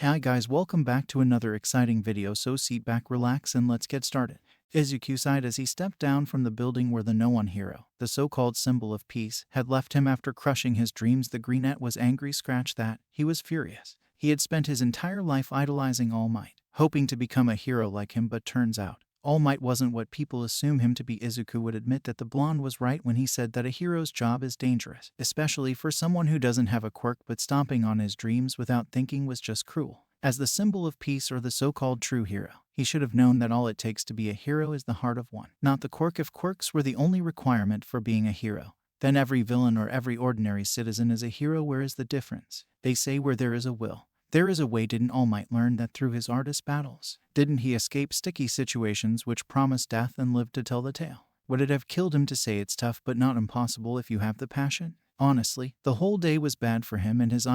Hi guys, welcome back to another exciting video, so sit back, relax, and let's get started. Izuku sighed as he stepped down from the building where the no-one hero, the so-called symbol of peace, had left him after crushing his dreams. The greenette was angry, scratch that, he was furious. He had spent his entire life idolizing All Might, hoping to become a hero like him, but turns out, All Might wasn't what people assume him to be. Izuku would admit that the blonde was right when he said that a hero's job is dangerous, especially for someone who doesn't have a quirk, but stomping on his dreams without thinking was just cruel. As the symbol of peace, or the so-called true hero, he should have known that all it takes to be a hero is the heart of one, not the quirk. If quirks were the only requirement for being a hero, then every villain or every ordinary citizen is a hero. Where is the difference? They say where there is a will, there is a way. Didn't All Might learn that through his artist battles? Didn't he escape sticky situations which promised death and live to tell the tale? Would it have killed him to say it's tough but not impossible if you have the passion? Honestly, the whole day was bad for him, and his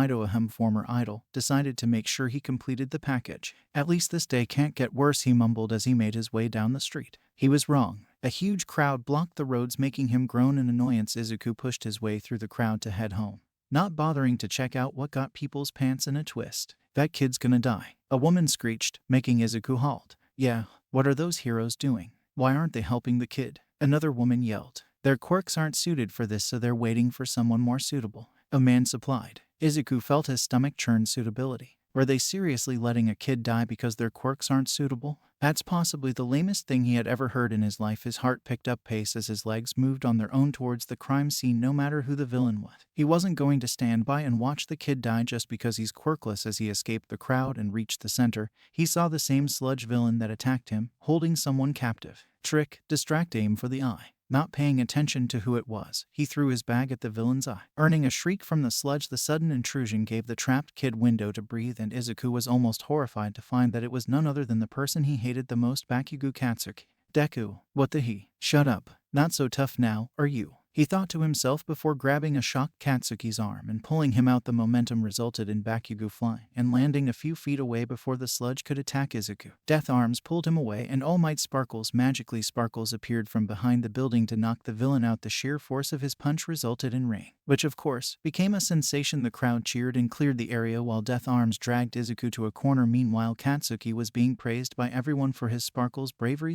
former idol, decided to make sure he completed the package. At least this day can't get worse, he mumbled as he made his way down the street. He was wrong. A huge crowd blocked the roads, making him groan in annoyance. Izuku pushed his way through the crowd to head home, not bothering to check out what got people's pants in a twist. That kid's gonna die, a woman screeched, making Izuku halt. Yeah, what are those heroes doing? Why aren't they helping the kid? Another woman yelled. Their quirks aren't suited for this, so they're waiting for someone more suitable, a man supplied. Izuku felt his stomach churn. Suitability? Were they seriously letting a kid die because their quirks aren't suitable? That's possibly the lamest thing he had ever heard in his life. His heart picked up pace as his legs moved on their own towards the crime scene, no matter who the villain was. He wasn't going to stand by and watch the kid die just because he's quirkless. As he escaped the crowd and reached the center, he saw the same sludge villain that attacked him, holding someone captive. Trick, distract, aim for the eye. Not paying attention to who it was, he threw his bag at the villain's eye, earning a shriek from the sludge. The sudden intrusion gave the trapped kid window to breathe, and Izuku was almost horrified to find that it was none other than the person he hated the most, Bakugo Katsuki. Deku, what the he? Shut up. Not so tough now, are you? He thought to himself before grabbing a shocked Katsuki's arm and pulling him out. The momentum resulted in Bakugo flying and landing a few feet away before the sludge could attack Izuku. Death arms pulled him away, and All Might sparkles appeared from behind the building to knock the villain out. The sheer force of his punch resulted in rain, which of course became a sensation. The crowd cheered and cleared the area while Death arms dragged Izuku to a corner. Meanwhile, Katsuki was being praised by everyone for his bravery,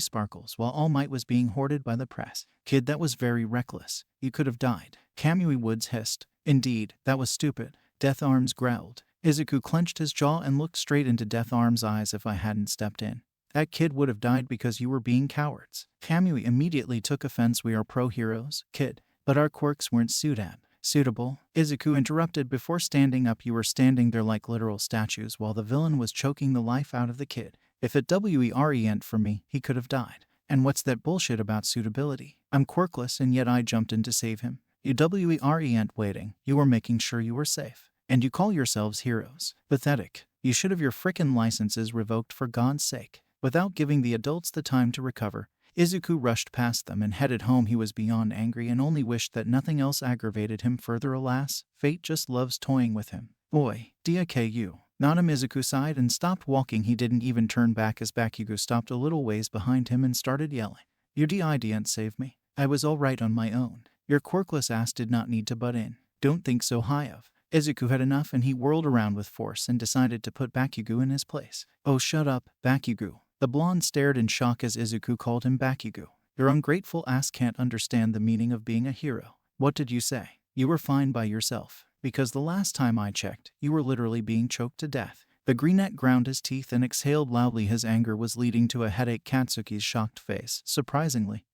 while All Might was being hoarded by the press. Kid, that was very reckless. You could have died. Kamui Woods hissed. Indeed, that was stupid. Death Arms growled. Izuku clenched his jaw and looked straight into Death Arms' eyes. If I hadn't stepped in, that kid would have died because you were being cowards. Kamui immediately took offense. We are pro-heroes, kid, but our quirks weren't suitable. Izuku interrupted before standing up. You were standing there like literal statues while the villain was choking the life out of the kid. If it weren't for me, he could have died. And what's that bullshit about suitability? I'm quirkless and yet I jumped in to save him. You weren't waiting. You were making sure you were safe. And you call yourselves heroes. Pathetic. You should have your frickin' licenses revoked, for God's sake. Without giving the adults the time to recover, Izuku rushed past them and headed home. He was beyond angry and only wished that nothing else aggravated him further. Alas, fate just loves toying with him. Boy, DKU. Not him. Izuku sighed and stopped walking. He didn't even turn back as Bakugo stopped a little ways behind him and started yelling. Your didn't save me. I was alright on my own. Your quirkless ass did not need to butt in. Don't think so high of. Izuku had enough, and he whirled around with force and decided to put Bakugo in his place. Oh, shut up, Bakugo. The blonde stared in shock as Izuku called him Bakugo. Your ungrateful ass can't understand the meaning of being a hero. What did you say? You were fine by yourself. Because the last time I checked, you were literally being choked to death. The greenette ground his teeth and exhaled loudly. His anger was leading to a headache. Katsuki's shocked face, surprisingly,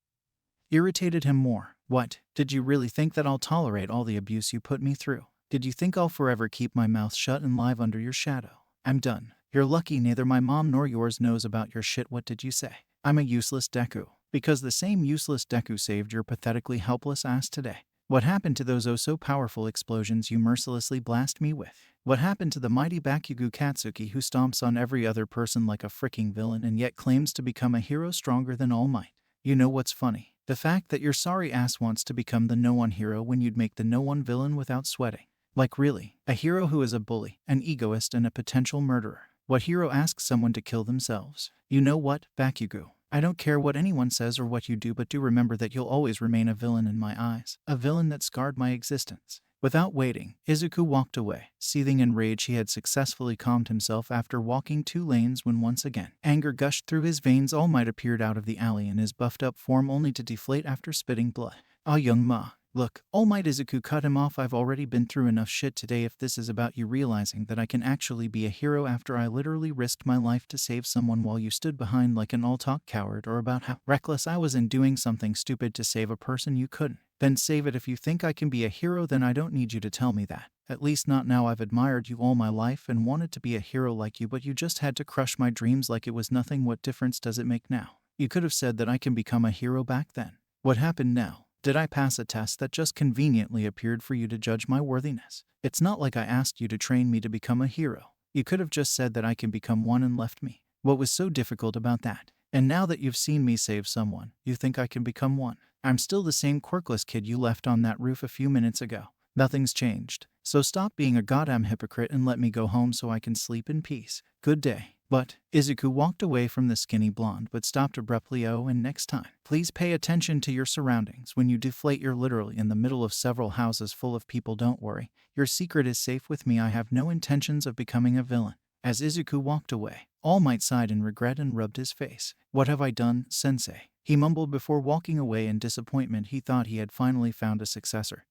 irritated him more. What? Did you really think that I'll tolerate all the abuse you put me through? Did you think I'll forever keep my mouth shut and live under your shadow? I'm done. You're lucky neither my mom nor yours knows about your shit. What did you say? I'm a useless Deku. Because the same useless Deku saved your pathetically helpless ass today. What happened to those so powerful explosions you mercilessly blast me with? What happened to the mighty Bakugo Katsuki who stomps on every other person like a freaking villain and yet claims to become a hero stronger than All Might? You know what's funny? The fact that your sorry ass wants to become the no-one hero when you'd make the no-one villain without sweating. Like really, a hero who is a bully, an egoist, and a potential murderer. What hero asks someone to kill themselves? You know what, Bakugo? I don't care what anyone says or what you do, but do remember that you'll always remain a villain in my eyes. A villain that scarred my existence. Without waiting, Izuku walked away. Seething in rage, he had successfully calmed himself after walking 2 lanes when once again anger gushed through his veins. All Might appeared out of the alley in his buffed-up form only to deflate after spitting blood. "Ah, young Ma. Look, All Might," Izuku cut him off. "I've already been through enough shit today. If this is about you realizing that I can actually be a hero after I literally risked my life to save someone while you stood behind like an all-talk coward, or about how reckless I was in doing something stupid to save a person you couldn't, then save it. If you think I can be a hero, then I don't need you to tell me that. At least not now. I've admired you all my life and wanted to be a hero like you, but you just had to crush my dreams like it was nothing. What difference does it make now? You could have said that I can become a hero back then. What happened now? Did I pass a test that just conveniently appeared for you to judge my worthiness? It's not like I asked you to train me to become a hero. You could have just said that I can become one and left me. What was so difficult about that? And now that you've seen me save someone, you think I can become one? I'm still the same quirkless kid you left on that roof a few minutes ago. Nothing's changed. So stop being a goddamn hypocrite and let me go home so I can sleep in peace. Good day." But Izuku walked away from the skinny blonde but stopped abruptly. "Oh, and next time, please pay attention to your surroundings. When you deflate, you're literally in the middle of several houses full of people. Don't worry, your secret is safe with me. I have no intentions of becoming a villain." As Izuku walked away, All Might sighed in regret and rubbed his face. "What have I done, sensei?" he mumbled before walking away in disappointment. He thought he had finally found a successor,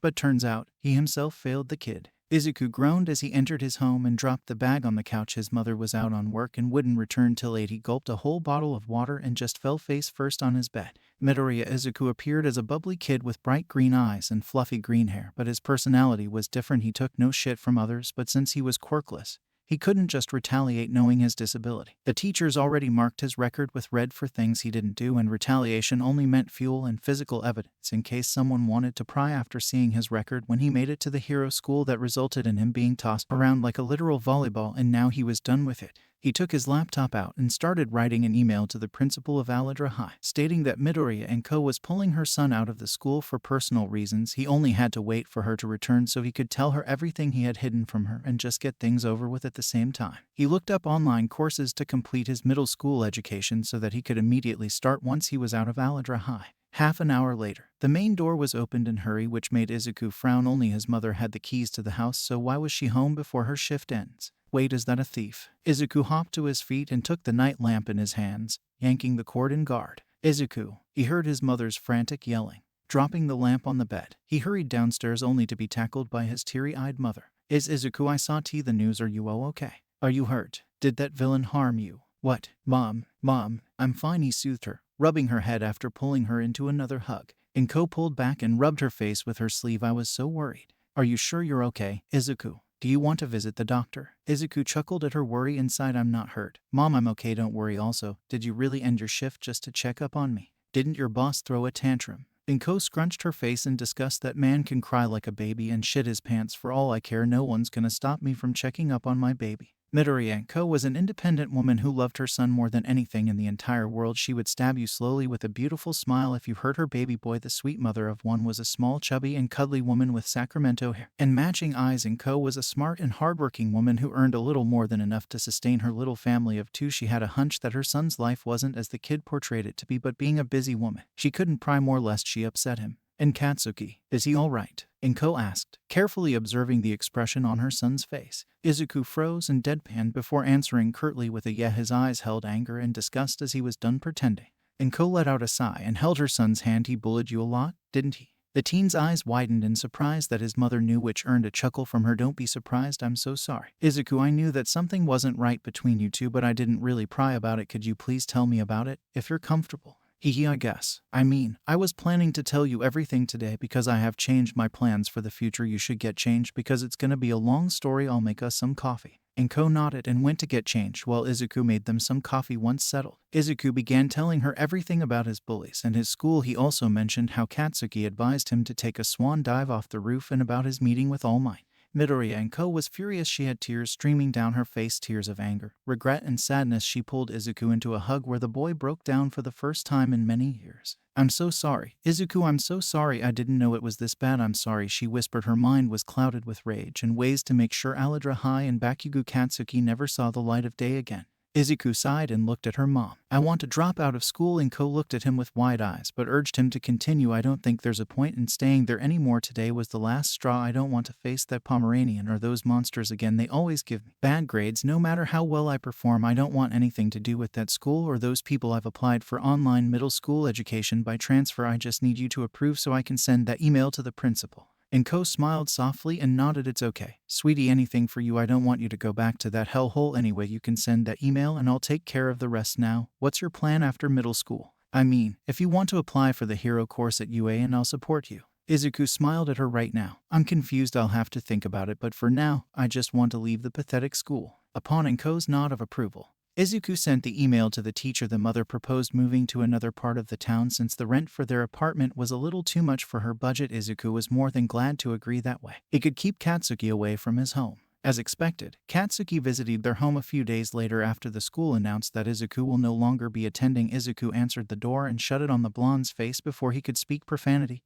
but turns out he himself failed the kid. Izuku groaned as he entered his home and dropped the bag on the couch. His mother was out on work and wouldn't return till 8. He gulped a whole bottle of water and just fell face first on his bed. Midoriya Izuku appeared as a bubbly kid with bright green eyes and fluffy green hair, but his personality was different. He took no shit from others, but since he was quirkless, he couldn't just retaliate knowing his disability. The teachers already marked his record with red for things he didn't do, and retaliation only meant fuel and physical evidence in case someone wanted to pry. After seeing his record when he made it to the hero school, that resulted in him being tossed around like a literal volleyball, and now he was done with it. He took his laptop out and started writing an email to the principal of Aladra High, stating that Midoriya and Co. was pulling her son out of the school for personal reasons. He only had to wait for her to return so he could tell her everything he had hidden from her and just get things over with at the same time. He looked up online courses to complete his middle school education so that he could immediately start once he was out of Aladra High. Half an hour later, the main door was opened in a hurry, which made Izuku frown. Only his mother had the keys to the house, so why was she home before her shift ends? Wait, is that a thief? Izuku hopped to his feet and took the night lamp in his hands, yanking the cord in guard. "Izuku!" He heard his mother's frantic yelling. Dropping the lamp on the bed, he hurried downstairs only to be tackled by his teary-eyed mother. Izuku, I saw the news. Are you okay? Are you hurt? Did that villain harm you?" "What? Mom, I'm fine," he soothed her, rubbing her head after pulling her into another hug. Inko pulled back and rubbed her face with her sleeve. "I was so worried." "Are you sure you're okay, Izuku? Do you want to visit the doctor?" Izuku chuckled at her worry inside. "I'm not hurt. Mom, I'm okay, don't worry." "Also, did you really end your shift just to check up on me? Didn't your boss throw a tantrum?" Inko scrunched her face in disgust. "That man can cry like a baby and shit his pants for all I care. No one's gonna stop me from checking up on my baby." Midoriya was an independent woman who loved her son more than anything in the entire world. She would stab you slowly with a beautiful smile if you hurt her baby boy. The sweet mother of one was a small, chubby, and cuddly woman with Sacramento hair and matching eyes. And Co was a smart and hardworking woman who earned a little more than enough to sustain her little family of 2. She had a hunch that her son's life wasn't as the kid portrayed it to be, but being a busy woman, she couldn't pry more lest she upset him. "And Katsuki, is he all right?" Inko asked, carefully observing the expression on her son's face. Izuku froze and deadpanned before answering curtly with a yeah. His eyes held anger and disgust as he was done pretending. Inko let out a sigh and held her son's hand. "He bullied you a lot, didn't he?" The teen's eyes widened in surprise that his mother knew, which earned a chuckle from her. "Don't be surprised, I'm so sorry. Izuku, I knew that something wasn't right between you two, but I didn't really pry about it. Could you please tell me about it, if you're comfortable?" I guess. I was planning to tell you everything today because I have changed my plans for the future. You should get changed because it's gonna be a long story. I'll make us some coffee." Inko nodded and went to get changed while Izuku made them some coffee. Once settled, Izuku began telling her everything about his bullies and his school. He also mentioned how Katsuki advised him to take a swan dive off the roof and about his meeting with All Might. Midoriya was furious. She had tears streaming down her face, tears of anger, regret, and sadness. She pulled Izuku into a hug where the boy broke down for the first time in many years. "I'm so sorry, Izuku, I'm so sorry. I didn't know it was this bad. I'm sorry," she whispered. Her mind was clouded with rage and ways to make sure Aladra High and Bakugo Katsuki never saw the light of day again. Izuku sighed and looked at her mom. I want to drop out of school, and Ko looked at him with wide eyes but urged him to continue. I don't think there's a point in staying there anymore. Today was the last straw. I don't want to face that Pomeranian or those monsters again. They always give me bad grades no matter how well I perform. I don't want anything to do with that school or those people. I've applied for online middle school education by transfer. I just need you to approve so I can send that email to the principal. And Ko smiled softly and nodded. It's okay, sweetie, anything for you. I don't want you to go back to that hellhole anyway. You can send that email and I'll take care of the rest now. What's your plan after middle school? I mean, if you want to apply for the hero course at UA and I'll support you. Izuku smiled at her. Right now, I'm confused. I'll have to think about it, but for now, I just want to leave the pathetic school. Upon Ko's nod of approval, Izuku sent the email to the teacher. The mother proposed moving to another part of the town since the rent for their apartment was a little too much for her budget. Izuku was more than glad to agree that way. It could keep Katsuki away from his home. As expected, Katsuki visited their home a few days later after the school announced that Izuku will no longer be attending. Izuku answered the door and shut it on the blonde's face before he could speak profanity.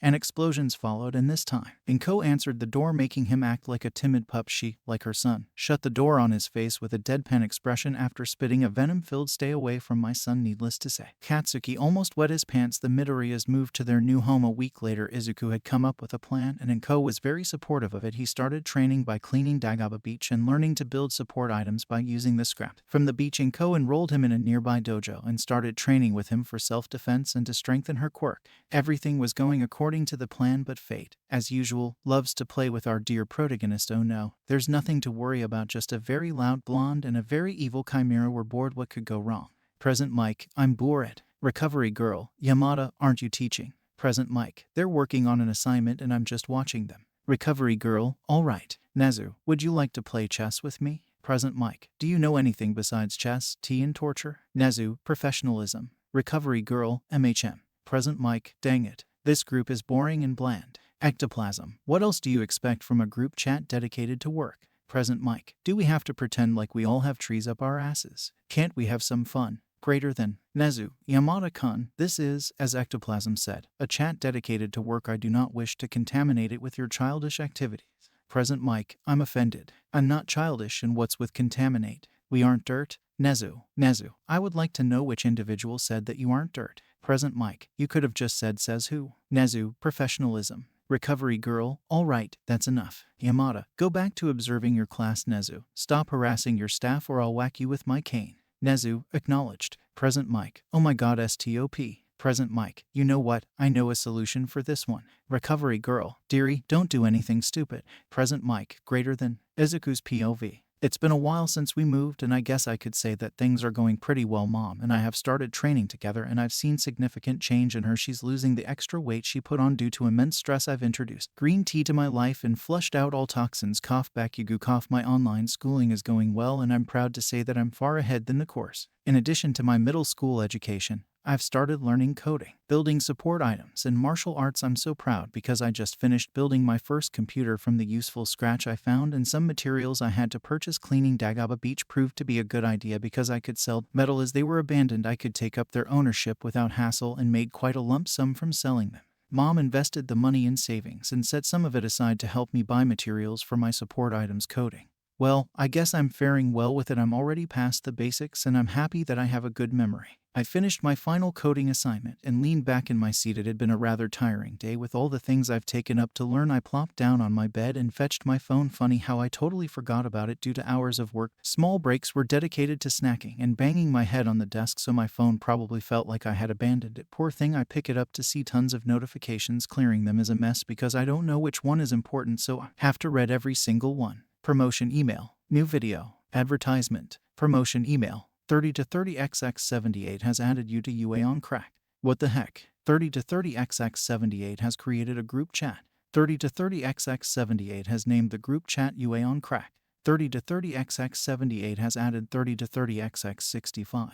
And explosions followed, and this time, Inko answered the door, making him act like a timid pup. She, like her son, shut the door on his face with a deadpan expression after spitting a venom-filled "Stay away from my son." Needless to say, Katsuki almost wet his pants. The Midoriyas moved to their new home a week later. Izuku had come up with a plan, and Inko was very supportive of it. He started training by cleaning Dagaba Beach and learning to build support items by using the scrap from the beach. Inko enrolled him in a nearby dojo and started training with him for self-defense and to strengthen her quirk. Everything was going according to the plan, but fate, as usual, loves to play with our dear protagonist. Oh no, there's nothing to worry about, just a very loud blonde and a very evil chimera. We're bored. What could go wrong? Present Mike, I'm bored. Recovery girl, Yamada, aren't you teaching? Present Mike, they're working on an assignment and I'm just watching them. Recovery girl, all right. Nezu, would you like to play chess with me? Present Mike, do you know anything besides chess, tea, and torture? Nezu, professionalism. Recovery girl, MHM. Present Mike, dang it. This group is boring and bland. Ectoplasm, what else do you expect from a group chat dedicated to work? Present Mike, do we have to pretend like we all have trees up our asses? Can't we have some fun? Greater than. Nezu, Yamada-kun, this is, as Ectoplasm said, a chat dedicated to work. I do not wish to contaminate it with your childish activities. Present Mike, I'm offended. I'm not childish, and what's with contaminate? We aren't dirt? Nezu, I would like to know which individual said that you aren't dirt. Present Mike, you could have just said says who. Nezu, professionalism. Recovery girl, all right, that's enough. Yamada, go back to observing your class. Nezu, stop harassing your staff or I'll whack you with my cane. Nezu, acknowledged. Present Mike, oh my god, stop. Present Mike, you know what, I know a solution for this one. Recovery girl, dearie, don't do anything stupid. Present Mike, greater than. Izuku's POV. It's been a while since we moved, and I guess I could say that things are going pretty well. Mom and I have started training together, and I've seen significant change in her. She's losing the extra weight she put on due to immense stress. I've introduced green tea to my life and flushed out all toxins. Cough back Yugu cough. My online schooling is going well, and I'm proud to say that I'm far ahead than the course. In addition to my middle school education, I've started learning coding, building support items, and martial arts. I'm so proud because I just finished building my first computer from the useful scratch I found, and some materials I had to purchase. Cleaning Dagaba Beach proved to be a good idea because I could sell metal as they were abandoned. I could take up their ownership without hassle and made quite a lump sum from selling them. Mom invested the money in savings and set some of it aside to help me buy materials for my support items coding. Well, I guess I'm faring well with it. I'm already past the basics and I'm happy that I have a good memory. I finished my final coding assignment and leaned back in my seat. It had been a rather tiring day with all the things I've taken up to learn. I plopped down on my bed and fetched my phone. Funny how I totally forgot about it due to hours of work. Small breaks were dedicated to snacking and banging my head on the desk, so my phone probably felt like I had abandoned it. Poor thing. I pick it up to see tons of notifications. Clearing them is a mess because I don't know which one is important, so I have to read every single one. Promotion email. New video. Advertisement. Promotion email. 30 to 30XX78 has added you to UA on crack. What the heck? 30 to 30XX78 has created a group chat. 30 to 30XX78 has named the group chat UA on crack. 30 to 30XX78 has added 30 to 30XX65.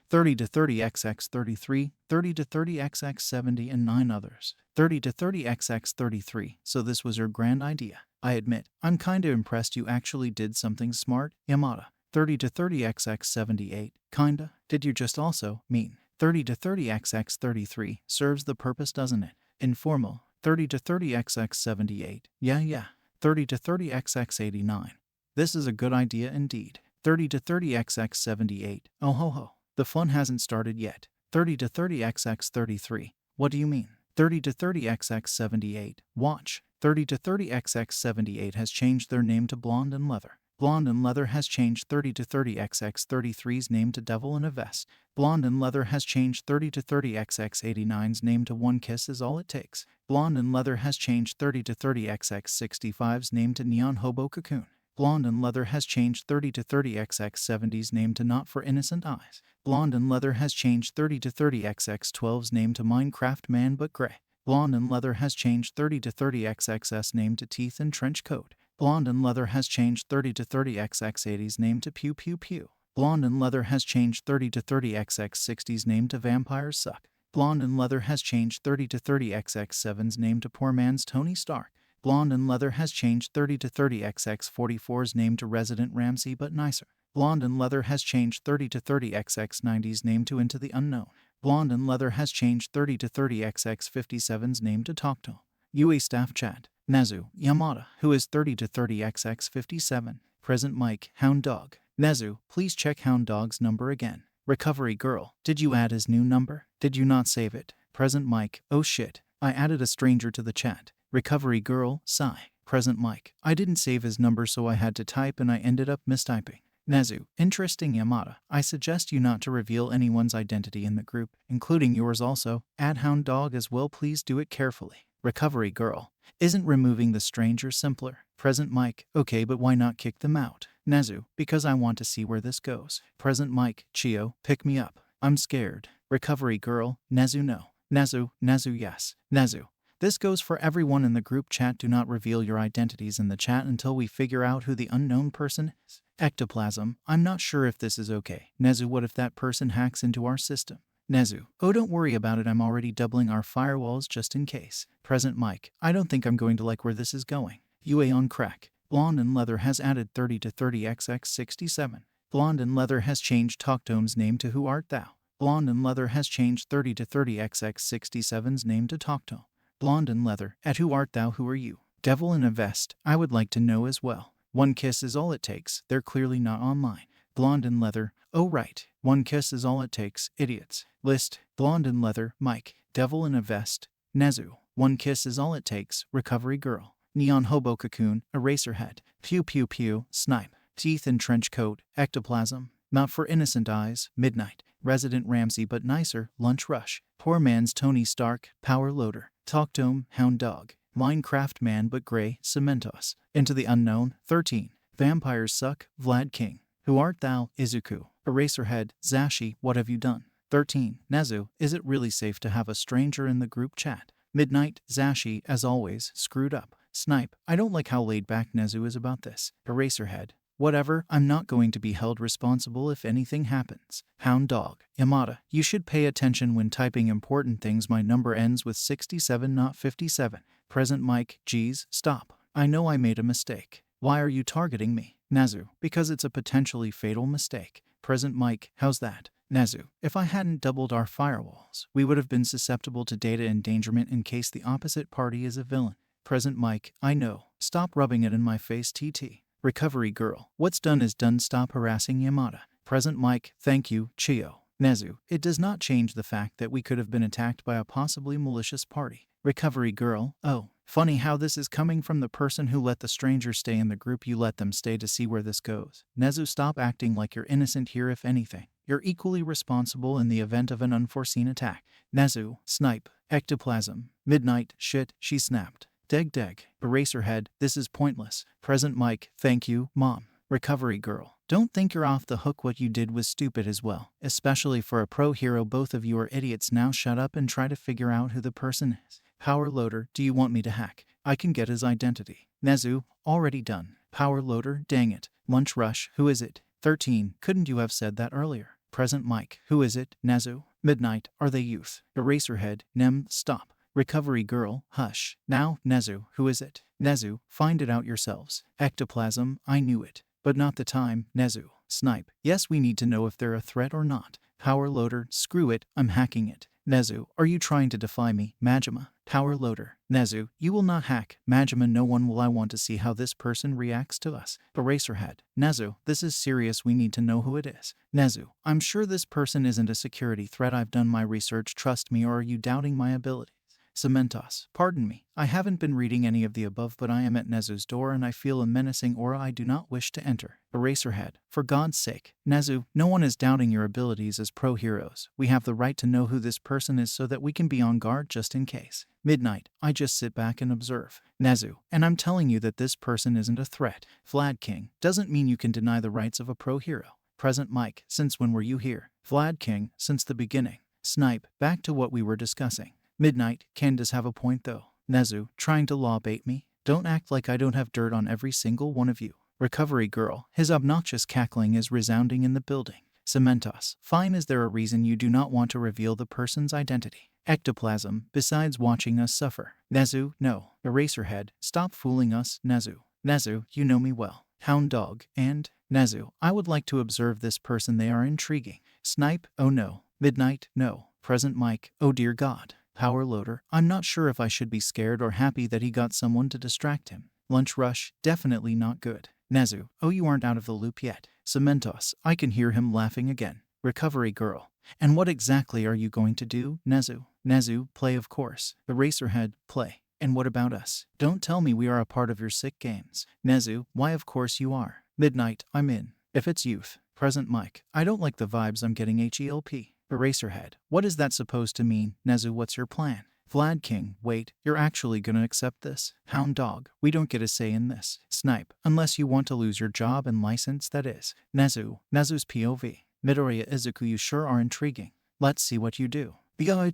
30 to 30XX33, 30 to 30XX70, and 9 others. 30 to 30XX33, so this was your grand idea. I admit, I'm kinda impressed you actually did something smart, Yamada. 30 to 30XX78, kinda. Did you just also mean 30 to 30XX33 serves the purpose, doesn't it? Informal. 30 to 30XX78, yeah. 30 to 30XX89. This is a good idea indeed. 30 to 30xx78. Oh ho ho. The fun hasn't started yet. 30 to 30xx33. What do you mean? 30 to 30xx78. Watch. 30 to 30xx78 has changed their name to Blonde and Leather. Blonde and Leather has changed 30 to 30xx33's name to Devil in a Vest. Blonde and Leather has changed 30 to 30xx89's name to One Kiss Is All It Takes. Blonde and Leather has changed 30 to 30xx65's name to Neon Hobo Cocoon. Blonde and Leather has changed 30 to 30xx70's name to Not for Innocent Eyes. Blonde and Leather has changed 30 to 30xx12's name to Minecraft Man But Gray. Blonde and Leather has changed 30 to 30xx's name to Teeth and Trench Coat. Blonde and Leather has changed 30 to 30xx80's name to Pew Pew Pew. Blonde and Leather has changed 30 to 30xx60's name to Vampires Suck. Blonde and Leather has changed 30 to 30xx7's name to Poor Man's Tony Stark. Blonde and Leather has changed 30 to 30xx44's name to Resident Ramsey But Nicer. Blonde and Leather has changed 30 to 30xx90's name to Into the Unknown. Blonde and Leather has changed 30 to 30xx57's name to Talkto. UA Staff Chat. Nezu, Yamada, who is 30 to 30xx57. Present Mike, Hound Dog. Nezu, please check Hound Dog's number again. Recovery Girl, did you add his new number? Did you not save it? Present Mike, oh shit, I added a stranger to the chat. Recovery Girl, sigh. Present Mike, I didn't save his number so I had to type and I ended up mistyping. Nezu, interesting Yamada. I suggest you not to reveal anyone's identity in the group, including yours also. Add Hound Dog as well, please do it carefully. Recovery Girl, isn't removing the stranger simpler? Present Mike, okay, but why not kick them out? Nezu, because I want to see where this goes. Present Mike, Chio, pick me up. I'm scared. Recovery Girl, Nezu no. Nezu yes. Nezu. This goes for everyone in the group chat. Do not reveal your identities in the chat until we figure out who the unknown person is. Ectoplasm, I'm not sure if this is okay. Nezu, what if that person hacks into our system? Nezu, oh don't worry about it, I'm already doubling our firewalls just in case. Present Mike, I don't think I'm going to like where this is going. UA on crack. Blonde and Leather has added 30 to 30xx67. Blonde and Leather has changed Talktone's name to Who Art Thou? Blonde and Leather has changed 30 to 30xx67's name to Talkto. Blonde and Leather, at Who Art Thou? Who are you? Devil in a Vest, I would like to know as well. One Kiss Is All It Takes, they're clearly not online. Blonde and Leather, oh right, One Kiss Is All It Takes, idiots. List, Blonde and Leather, Mike, Devil in a Vest, Nezu, One Kiss Is All It Takes, Recovery Girl, Neon Hobo Cocoon, Eraserhead, Pew Pew Pew, Snipe, Teeth and Trench Coat, Ectoplasm, Not for Innocent Eyes, Midnight, Resident Ramsey But Nicer, Lunch Rush, Poor Man's Tony Stark, Power Loader, Talktome, Hound Dog, Minecraft Man But Gray, Cementos, Into the Unknown, 13, Vampires Suck, Vlad King, Who Art Thou? Izuku, Eraserhead, Zashi, What Have You Done? 13, Nezu, is it really safe to have a stranger in the group chat? Midnight, Zashi, as always, screwed up. Snipe, I don't like how laid back Nezu is about this. Eraserhead, whatever, I'm not going to be held responsible if anything happens. Hound Dog, Yamada, you should pay attention when typing important things. My number ends with 67 not 57. Present Mike, geez, stop. I know I made a mistake. Why are you targeting me? Nezu, because it's a potentially fatal mistake. Present Mike, how's that? Nezu, if I hadn't doubled our firewalls, we would have been susceptible to data endangerment in case the opposite party is a villain. Present Mike, I know. Stop rubbing it in my face, TT. Recovery Girl, what's done is done, stop harassing Yamada. Present Mike, thank you, Chio. Nezu, it does not change the fact that we could have been attacked by a possibly malicious party. Recovery Girl, oh, funny how this is coming from the person who let the stranger stay in the group. You let them stay to see where this goes. Nezu, stop acting like you're innocent here. If anything, you're equally responsible in the event of an unforeseen attack. Nezu, Snipe, Ectoplasm, Midnight, shit, she snapped. Deg, Eraserhead, this is pointless. Present Mike, thank you, Mom. Recovery Girl, don't think you're off the hook. What you did was stupid as well, especially for a pro hero. Both of you are idiots. Now shut up and try to figure out who the person is. Power Loader, do you want me to hack? I can get his identity. Nezu, already done. Power Loader, dang it. Lunch Rush, who is it? 13, couldn't you have said that earlier? Present Mike, who is it? Nezu, Midnight, are they youth? Eraserhead, Nem, stop. Recovery Girl, hush. Now, Nezu, who is it? Nezu, find it out yourselves. Ectoplasm, I knew it. But not the time. Nezu, Snipe, yes, we need to know if they're a threat or not. Power Loader, screw it, I'm hacking it. Nezu, are you trying to defy me? Majima, power loader. Nezu, you will not hack. Majima, no one will. I want to see how this person reacts to us. Eraserhead, Nezu, this is serious. We need to know who it is. Nezu, I'm sure this person isn't a security threat. I've done my research. Trust me, or are you doubting my ability? Cementos, pardon me, I haven't been reading any of the above, but I am at Nezu's door and I feel a menacing aura I do not wish to enter. Eraserhead, for God's sake, Nezu, no one is doubting your abilities as pro heroes. We have the right to know who this person is so that we can be on guard just in case. Midnight, I just sit back and observe. Nezu, and I'm telling you that this person isn't a threat. Vlad King, doesn't mean you can deny the rights of a pro hero. Present Mike, since when were you here? Vlad King, since the beginning. Snipe, back to what we were discussing. Midnight, Candace have a point though. Nezu, trying to law bait me? Don't act like I don't have dirt on every single one of you. Recovery girl, his obnoxious cackling is resounding in the building. Cementos, fine, is there a reason you do not want to reveal the person's identity? Ectoplasm, besides watching us suffer. Nezu, no. Eraserhead, stop fooling us, Nezu. Nezu, you know me well. Hound dog, and? Nezu, I would like to observe this person, they are intriguing. Snipe, oh no. Midnight, no. Present Mike, oh dear God. Power loader, I'm not sure if I should be scared or happy that he got someone to distract him. Lunch rush, definitely not good. Nezu, oh you aren't out of the loop yet. Cementos, I can hear him laughing again. Recovery girl, and what exactly are you going to do, Nezu? Nezu, play of course. Eraserhead, play. And what about us? Don't tell me we are a part of your sick games. Nezu, why of course you are. Midnight, I'm in. If it's youth. Present Mike, I don't like the vibes I'm getting. HELP. Eraserhead, what is that supposed to mean? Nezu, what's your plan? Vlad King, wait, you're actually gonna accept this? Hound dog, we don't get a say in this. Snipe, unless you want to lose your job and license, that is. Nezu, Nezu's POV. Midoriya Izuku, you sure are intriguing. Let's see what you do. Who art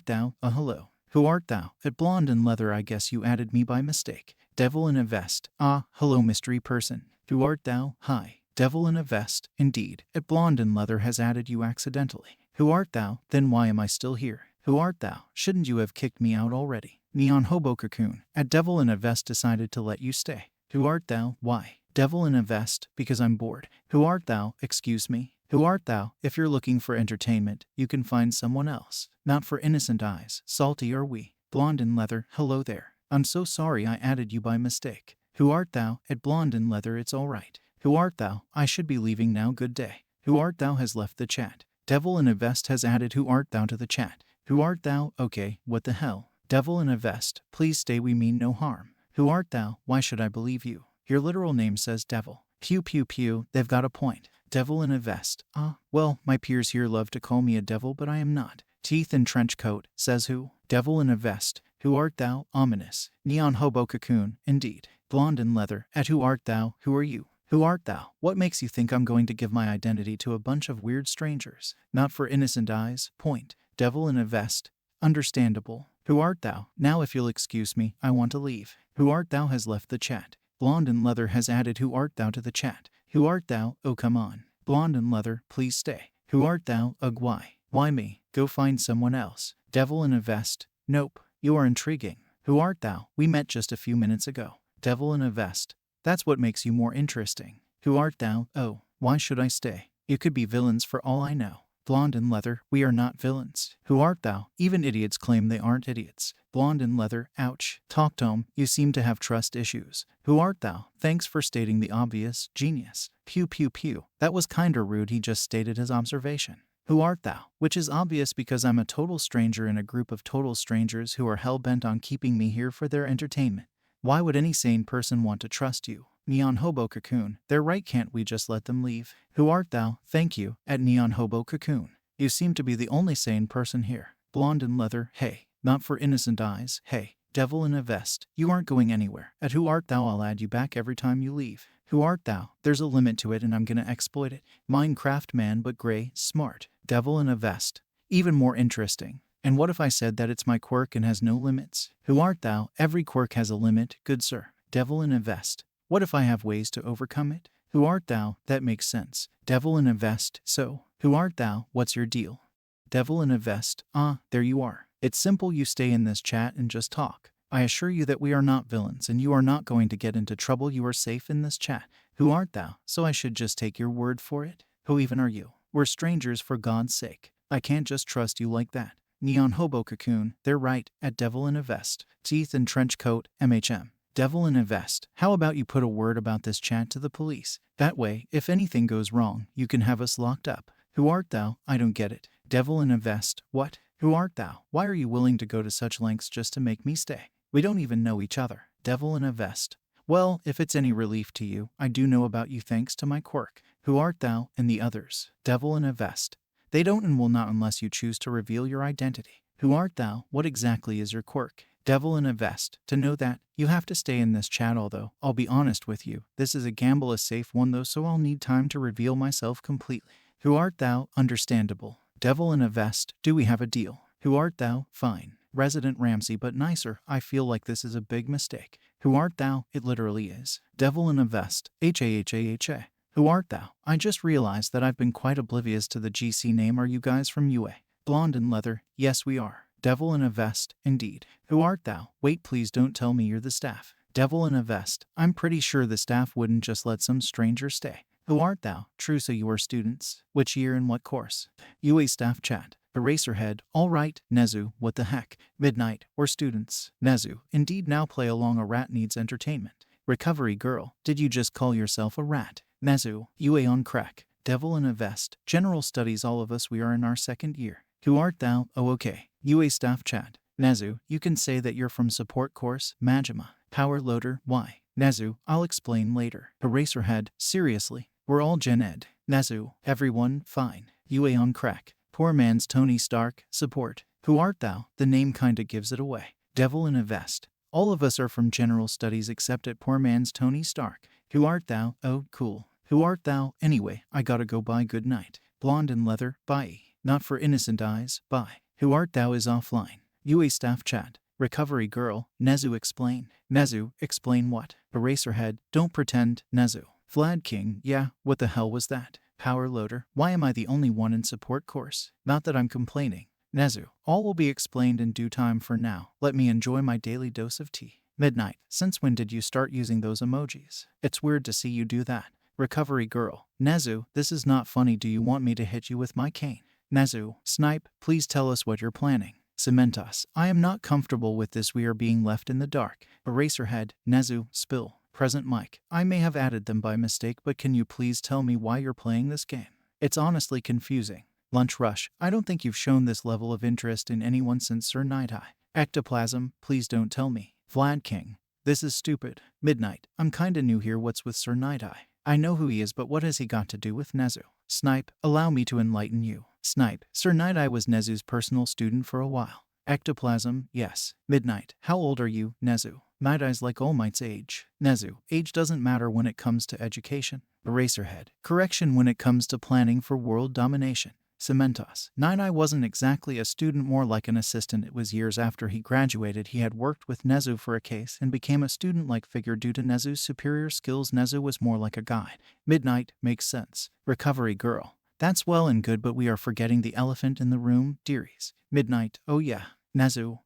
thou? Hello. Who art thou? At blonde and leather, I guess you added me by mistake. Devil in a vest. Ah, hello mystery person. Who art thou? Hi. Devil in a vest, indeed. At blonde and leather has added you accidentally. Who art thou? Then why am I still here? Who art thou? Shouldn't you have kicked me out already? Neon Hobo Cocoon. At Devil in a vest decided to let you stay. Who art thou? Why? Devil in a vest, because I'm bored. Who art thou? Excuse me. Who art thou? If you're looking for entertainment, you can find someone else. Not for innocent eyes. Salty are we. Blonde and leather, hello there. I'm so sorry I added you by mistake. Who art thou? At blonde and leather, it's alright. Who art thou? I should be leaving now, good day. Who art thou has left the chat. Devil in a vest has added who art thou to the chat. Who art thou? Okay, what the hell? Devil in a vest, please stay, we mean no harm. Who art thou? Why should I believe you? Your literal name says devil. Pew pew pew, they've got a point. Devil in a vest. Well, my peers here love to call me a devil, but I am not. Teeth and trench coat, says who? Devil in a vest. Who art thou? Ominous. Neon Hobo Cocoon, indeed. Blonde and leather. At who art thou? Who are you? Who art thou? What makes you think I'm going to give my identity to a bunch of weird strangers? Not for innocent eyes. Point. Devil in a vest. Understandable. Who art thou? Now if you'll excuse me, I want to leave. Who art thou has left the chat. Blonde and leather has added who art thou to the chat. Who art thou? Oh come on. Blonde and leather, please stay. Who art thou? Ugh, why? Why me? Go find someone else. Devil in a vest. Nope. You are intriguing. Who art thou? We met just a few minutes ago. Devil in a vest. That's what makes you more interesting. Who art thou? Oh, why should I stay? You could be villains for all I know. Blonde and leather, we are not villains. Who art thou? Even idiots claim they aren't idiots. Blonde and leather, ouch. Talk Tome, you seem to have trust issues. Who art thou? Thanks for stating the obvious, genius. Pew pew pew. That was kinda rude, he just stated his observation. Who art thou? Which is obvious because I'm a total stranger in a group of total strangers who are hell-bent on keeping me here for their entertainment. Why would any sane person want to trust you? Neon Hobo Cocoon, they're right, can't we just let them leave? Who art thou? Thank you, at Neon Hobo Cocoon. You seem to be the only sane person here. Blonde and leather, hey. Not for innocent eyes, hey. Devil in a vest, you aren't going anywhere. At who art thou? I'll add you back every time you leave. Who art thou? There's a limit to it and I'm gonna exploit it. Minecraft man but gray, smart. Devil in a vest. Even more interesting. And what if I said that it's my quirk and has no limits? Who art thou? Every quirk has a limit, good sir. Devil in a vest. What if I have ways to overcome it? Who art thou? That makes sense. Devil in a vest. So, who art thou? What's your deal? Devil in a vest. There you are. It's simple, you stay in this chat and just talk. I assure you that we are not villains and you are not going to get into trouble. You are safe in this chat. Who art thou? So I should just take your word for it? Who even are you? We're strangers for God's sake. I can't just trust you like that. Neon hobo cocoon, they're right, at devil in a vest. Teeth and trench coat, MHM. Devil in a vest. How about you put a word about this chat to the police? That way, if anything goes wrong, you can have us locked up. Who art thou? I don't get it. Devil in a vest. What? Who art thou? Why are you willing to go to such lengths just to make me stay? We don't even know each other. Devil in a vest. Well, if it's any relief to you, I do know about you thanks to my quirk. Who art thou? And the others. Devil in a vest. They don't and will not unless you choose to reveal your identity. Who art thou? What exactly is your quirk? Devil in a vest. To know that, you have to stay in this chat, although, I'll be honest with you, this is a gamble, a safe one though, so I'll need time to reveal myself completely. Who art thou? Understandable. Devil in a vest. Do we have a deal? Who art thou? Fine. Resident Ramsey, but nicer. I feel like this is a big mistake. Who art thou? It literally is. Devil in a vest. H-A-H-A-H-A. Who art thou? I just realized that I've been quite oblivious to the GC name. Are you guys from UA? Blonde and leather. Yes, we are. Devil in a vest. Indeed. Who art thou? Wait, please don't tell me you're the staff. Devil in a vest. I'm pretty sure the staff wouldn't just let some stranger stay. Who art thou? True, so you are students. Which year and what course? UA staff chat. Eraserhead. All right, Nezu, what the heck? Midnight. We're students. Nezu. Indeed, now play along, a rat needs entertainment. Recovery girl. Did you just call yourself a rat? Nezu. UA on crack. Devil in a vest. General studies, all of us, we are in our second year. Who art thou? Oh, okay. UA staff chat. Nezu. You can say that you're from support course. Majima. Power loader. Why? Nezu. I'll explain later. Eraserhead. Seriously. We're all Gen Ed. Nezu. Everyone. Fine. UA on crack. Poor man's Tony Stark. Support. Who art thou? The name kinda gives it away. Devil in a vest. All of us are from general studies except at poor man's Tony Stark. Who art thou? Oh, cool. Who art thou? Anyway, I gotta go, bye, good night. Blonde and leather. Bye. Not for innocent eyes. Bye. Who art thou is offline. UA staff chat. Recovery girl. Nezu explain. Nezu, explain what? Eraserhead. Don't pretend. Nezu. Vlad King. Yeah, what the hell was that? Power loader. Why am I the only one in support course? Not that I'm complaining. Nezu. All will be explained in due time. For now, let me enjoy my daily dose of tea. Midnight. Since when did you start using those emojis? It's weird to see you do that. Recovery girl. Nezu, this is not funny. Do you want me to hit you with my cane? Nezu. Snipe, please tell us what you're planning. Cementos. I am not comfortable with this. We are being left in the dark. Eraserhead. Nezu. Spill. Present mic. I may have added them by mistake, but can you please tell me why you're playing this game? It's honestly confusing. Lunch rush. I don't think you've shown this level of interest in anyone since Sir Nighthigh. Ectoplasm. Please don't tell me. Vlad King. This is stupid. Midnight. I'm kinda new here. What's with Sir Nighthigh? I know who he is, but what has he got to do with Nezu? Snipe. Allow me to enlighten you. Snipe. Sir Nighthigh was Nezu's personal student for a while. Ectoplasm. Yes. Midnight. How old are you, Nezu? Nightheye's like All Might's age. Nezu. Age doesn't matter when it comes to education. Eraserhead. Correction, when it comes to planning for world domination. Cementos. Nightheye wasn't exactly a student, more like an assistant. It was years after he graduated he had worked with Nezu for a case and became a student-like figure due to Nezu's superior skills. Nezu was more like a guide. Midnight. Makes sense. Recovery girl. That's well and good, but we are forgetting the elephant in the room, dearies. Midnight. Oh yeah. Nezu.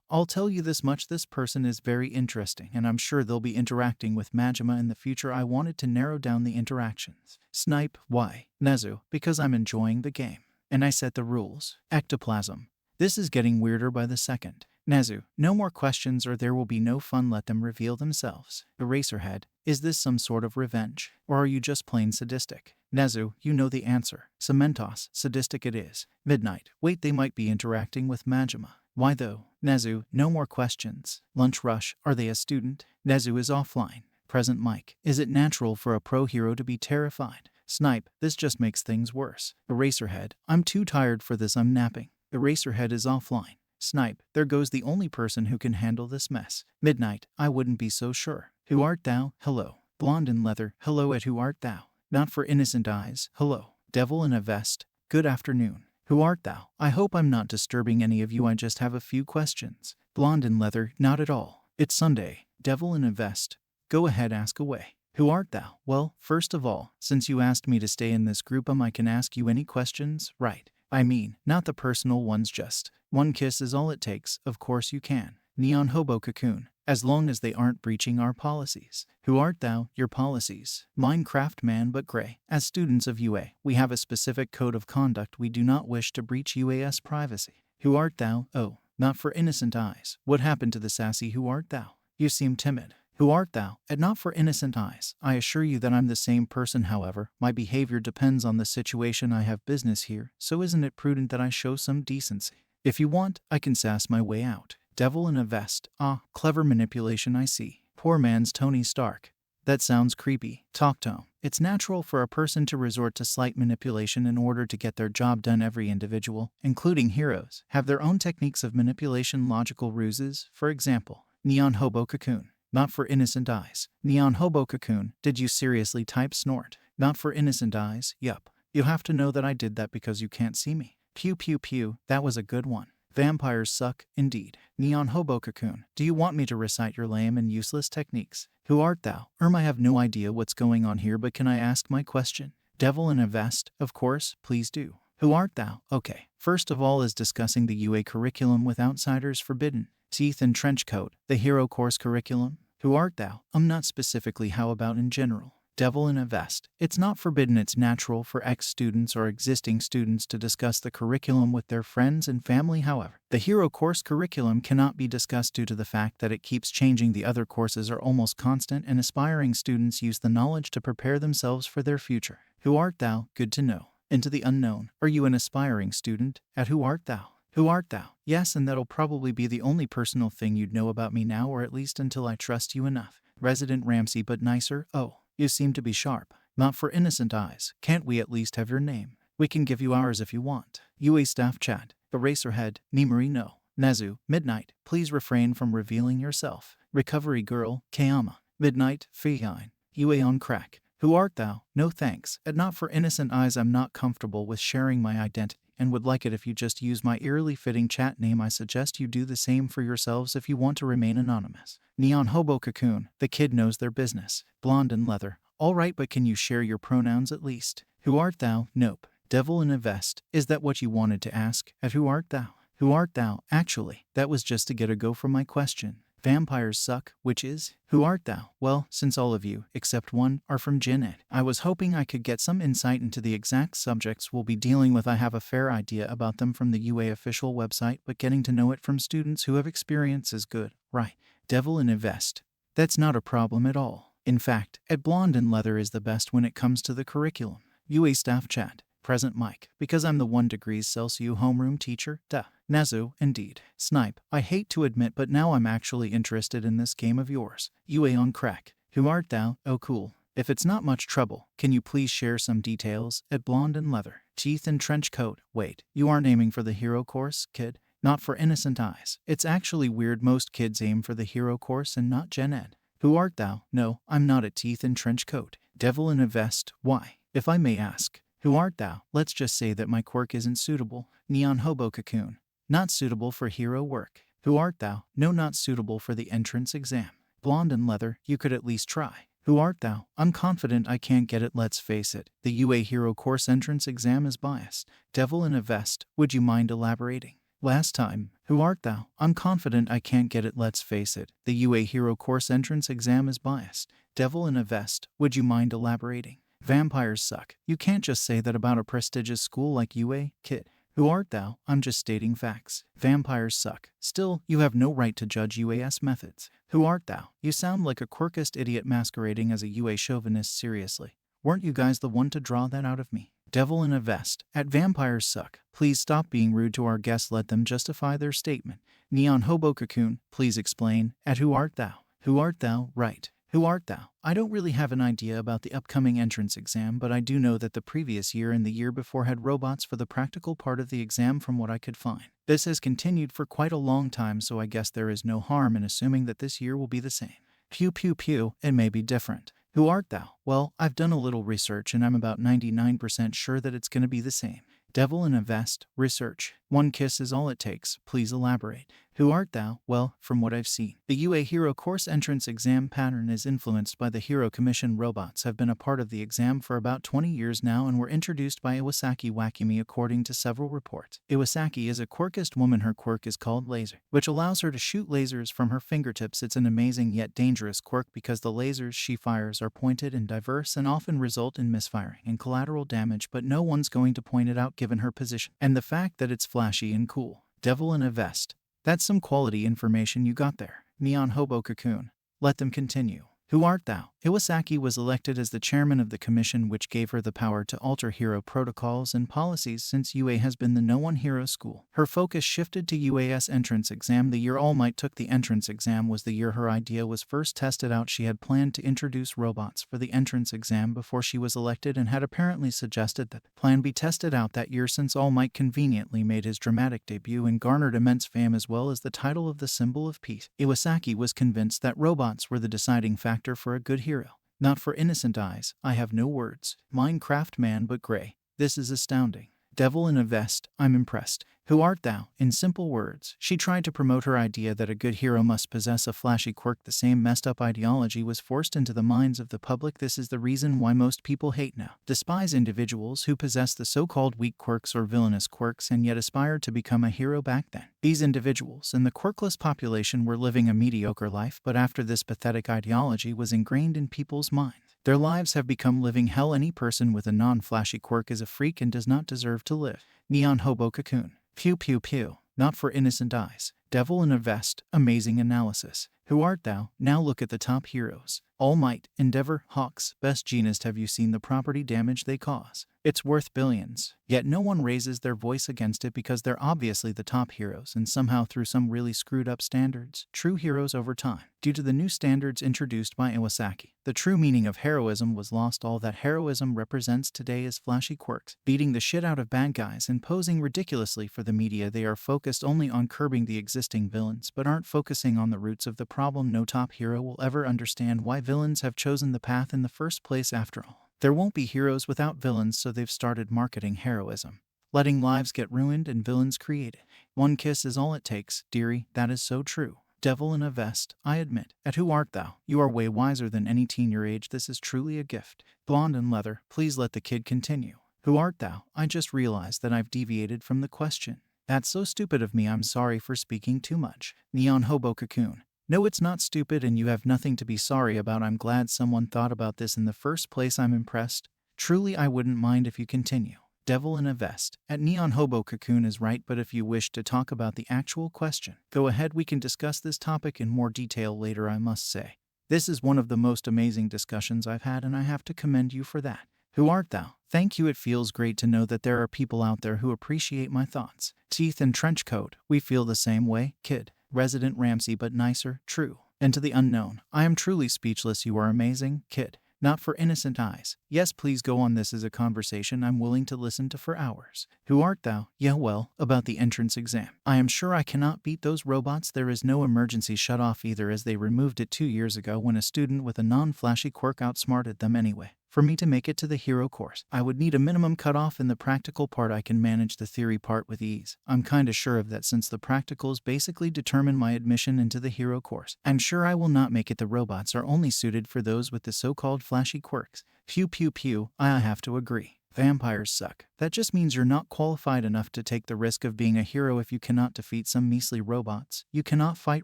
I'll tell you this much, this person is very interesting and I'm sure they'll be interacting with Majima in the future. I wanted to narrow down the interactions. Snipe. Why? Nezu. Because I'm enjoying the game. And I set the rules. Ectoplasm. This is getting weirder by the second. Nezu. No more questions or there will be no fun. Let them reveal themselves. Eraserhead. Is this some sort of revenge? Or are you just plain sadistic? Nezu. You know the answer. Cementos. Sadistic it is. Midnight. Wait, they might be interacting with Majima. Why though? Nezu. No more questions. Lunch rush. Are they a student? Nezu is offline. Present mic. Is it natural for a pro hero to be terrified? Snipe. This just makes things worse. Eraserhead. I'm too tired for this. I'm napping. Eraserhead is offline. Snipe. There goes the only person who can handle this mess. Midnight. I wouldn't be so sure. Who art thou? Hello. Blonde in leather. Hello. At who art thou? Not for innocent eyes. Hello. Devil in a vest. Good afternoon. Who art thou? I hope I'm not disturbing any of you. I just have a few questions. Blonde in leather. Not at all. It's Sunday. Devil in a vest. Go ahead, ask away. Who art thou? Well, first of all, since you asked me to stay in this group, I can ask you any questions, right? I mean, not the personal ones, just one kiss is all it takes. Of course you can. Neon hobo cocoon. as long as they aren't breaching our policies. Who art thou? Your policies. Minecraft man but gray. As students of UA, we have a specific code of conduct. We do not wish to breach UAS privacy. Who art thou? Oh, not for innocent eyes. What happened to the sassy who art thou? You seem timid. Who art thou? And not for innocent eyes. I assure you that I'm the same person. However, my behavior depends on the situation. I have business here, so isn't it prudent that I show some decency? If you want, I can sass my way out. Devil in a vest. Ah, clever manipulation, I see. Poor man's Tony Stark. That sounds creepy. Talk tone. It's natural for a person to resort to slight manipulation in order to get their job done. Every individual, including heroes, have their own techniques of manipulation, logical ruses. For example, Neon Hobo Cocoon. Not for innocent eyes. Neon Hobo Cocoon. Did you seriously type snort? Not for innocent eyes. Yup. You have to know that I did that because you can't see me. Pew pew pew. That was a good one. Vampires suck, indeed. Neon Hobo Cocoon. Do you want me to recite your lame and useless techniques? Who art thou? I have no idea what's going on here, but can I ask my question? Devil in a vest. Of course, please do. Who art thou? Okay. First of all is discussing the UA curriculum with outsiders forbidden. Teeth and trench coat. The hero course curriculum. Who art thou? Not specifically. How about in general? Devil in a vest. It's not forbidden. It's natural for ex-students or existing students to discuss the curriculum with their friends and family. However, the hero course curriculum cannot be discussed due to the fact that it keeps changing. The other courses are almost constant, and aspiring students use the knowledge to prepare themselves for their future. Who art thou? Good to know. Into the unknown. Are you an aspiring student? At who art thou? Who art thou? Yes, and that'll probably be the only personal thing you'd know about me now, or at least until I trust you enough. Resident Ramsey but nicer. Oh. You seem to be sharp. Not for innocent eyes. Can't we at least have your name? We can give you ours if you want. UA staff chat. Eraserhead. Nimuri no. Nezu. Midnight. Please refrain from revealing yourself. Recovery girl. Kayama. Midnight. Feine. UA on crack. Who art thou? No thanks. And not for innocent eyes. I'm not comfortable with sharing my identity and would like it if you just use my eerily fitting chat name. I suggest you do the same for yourselves if you want to remain anonymous. Neon Hobo Cocoon. The kid knows their business. Blonde and leather. Alright, but can you share your pronouns at least? Who art thou? Nope. Devil in a vest. Is that what you wanted to ask? At who art thou? Who art thou? Actually, that was just to get a go for my question. Vampires suck, which is? Who art thou? Well, since all of you, except one, are from Gen Ed, I was hoping I could get some insight into the exact subjects we'll be dealing with. I have a fair idea about them from the UA official website, but getting to know it from students who have experience is good, right? Devil in a vest. That's not a problem at all. In fact, Ed Blonde and Leather is the best when it comes to the curriculum. UA staff chat. Present Mike. Because I'm the 1 degrees Celsius homeroom teacher. Duh. Nezu, indeed. Snipe. I hate to admit, but now I'm actually interested in this game of yours. UA on crack. Who art thou? Oh cool. If it's not much trouble, can you please share some details? At Blonde and Leather. Teeth and trench coat. Wait, you aren't aiming for the hero course, kid? Not for innocent eyes. It's actually weird. Most kids aim for the hero course and not Gen Ed. Who art thou? No, I'm not a teeth and trench coat. Devil in a vest. Why? If I may ask. Who art thou? Let's just say that my quirk isn't suitable. Neon Hobo Cocoon. Not suitable for hero work. Who art thou? No, not suitable for the entrance exam. Blonde and Leather. You could at least try. Who art thou? I'm confident I can't get it. Let's face it. The UA hero course entrance exam is biased. Devil in a vest. Would you mind elaborating? Last time. Who art thou? I'm confident I can't get it. Let's face it. The UA hero course entrance exam is biased. Devil in a vest. Would you mind elaborating? Vampires suck. You can't just say that about a prestigious school like UA, kid. Who art thou? I'm just stating facts. Vampires suck. Still, you have no right to judge UAS methods. Who art thou? You sound like a quirkist idiot masquerading as a UA chauvinist. Seriously. Weren't you guys the one to draw that out of me? Devil in a vest. At Vampires suck. Please stop being rude to our guests. Let them justify their statement. Neon Hobo Cocoon. Please explain. At who art thou? Who art thou? Right. Who art thou? I don't really have an idea about the upcoming entrance exam, but I do know that the previous year and the year before had robots for the practical part of the exam from what I could find. This has continued for quite a long time, so I guess there is no harm in assuming that this year will be the same. Pew pew pew, it may be different. Who art thou? Well, I've done a little research and I'm about 99% sure that it's gonna be the same. Devil in a vest. Research. One kiss is all it takes. Please elaborate. Who art thou? Well, from what I've seen, the UA Hero Course entrance exam pattern is influenced by the Hero Commission. Robots have been a part of the exam for about 20 years now and were introduced by Iwasaki Wakumi according to several reports. Iwasaki is a quirkist woman. Her quirk is called laser, which allows her to shoot lasers from her fingertips. It's an amazing yet dangerous quirk because the lasers she fires are pointed and diverse and often result in misfiring and collateral damage, but no one's going to point it out given her position and the fact that it's flashy and cool. Devil in a vest. That's some quality information you got there. Neon Hobo Cocoon. Let them continue. Who art thou? Iwasaki was elected as the chairman of the commission, which gave her the power to alter hero protocols and policies. Since UA has been the No One Hero school, her focus shifted to UA's entrance exam. The year All Might took the entrance exam was the year her idea was first tested out. She had planned to introduce robots for the entrance exam before she was elected and had apparently suggested that the plan be tested out that year, since All Might conveniently made his dramatic debut and garnered immense fame as well as the title of the symbol of peace. Iwasaki was convinced that robots were the deciding factor for a good hero. Not for innocent eyes. I have no words. Minecraft man but gray. This is astounding. Devil in a vest. I'm impressed. Who art thou? In simple words, she tried to promote her idea that a good hero must possess a flashy quirk. The same messed up ideology was forced into the minds of the public. This is the reason why most people hate now, despise individuals who possess the so-called weak quirks or villainous quirks and yet aspired to become a hero back then. These individuals and the quirkless population were living a mediocre life, but after this pathetic ideology was ingrained in people's minds, their lives have become living hell. Any person with a non-flashy quirk is a freak and does not deserve to live. Neon Hobo Cocoon. Pew pew pew. Not for innocent eyes. Devil in a vest. Amazing analysis. Who art thou? Now look at the top heroes. All Might, Endeavor, Hawks, Best Jeanist. Have you seen the property damage they cause? It's worth billions. Yet no one raises their voice against it because they're obviously the top heroes and somehow through some really screwed up standards, true heroes over time. Due to the new standards introduced by Iwasaki, the true meaning of heroism was lost. All that heroism represents today is flashy quirks, beating the shit out of bad guys and posing ridiculously for the media. They are focused only on curbing the existing villains but aren't focusing on the roots of the problem. No top hero will ever understand why villains have chosen the path in the first place. After all, there won't be heroes without villains, so they've started marketing heroism, letting lives get ruined and villains created. One kiss is all it takes, dearie. That is so true. Devil in a vest. I admit. At who art thou? You are way wiser than any teen your age. This is truly a gift. Blonde and leather. Please let the kid continue. Who art thou? I just realized that I've deviated from the question. That's so stupid of me. I'm sorry for speaking too much. Neon Hobo Cocoon. No, it's not stupid and you have nothing to be sorry about. I'm glad someone thought about this in the first place. I'm impressed. Truly, I wouldn't mind if you continue. Devil in a vest. At Neon Hobo Cocoon is right, but if you wish to talk about the actual question, go ahead. We can discuss this topic in more detail later. I must say, this is one of the most amazing discussions I've had and I have to commend you for that. Who art thou? Thank you. It feels great to know that there are people out there who appreciate my thoughts. Teeth and trench coat. We feel the same way, kid. Resident Ramsey but nicer, true. And to the unknown, I am truly speechless. You are amazing, kid. Not for innocent eyes. Yes, please go on. This is a conversation I'm willing to listen to for hours. Who art thou? Yeah, well, about the entrance exam. I am sure I cannot beat those robots. There is no emergency shut off either, as they removed it 2 years ago when a student with a non-flashy quirk outsmarted them anyway. For me to make it to the hero course, I would need a minimum cutoff in the practical part. I can manage the theory part with ease. I'm kinda sure of that since the practicals basically determine my admission into the hero course. I'm sure I will not make it. The robots are only suited for those with the so-called flashy quirks. Pew pew pew. I have to agree. Vampires suck. That just means you're not qualified enough to take the risk of being a hero. If you cannot defeat some measly robots, you cannot fight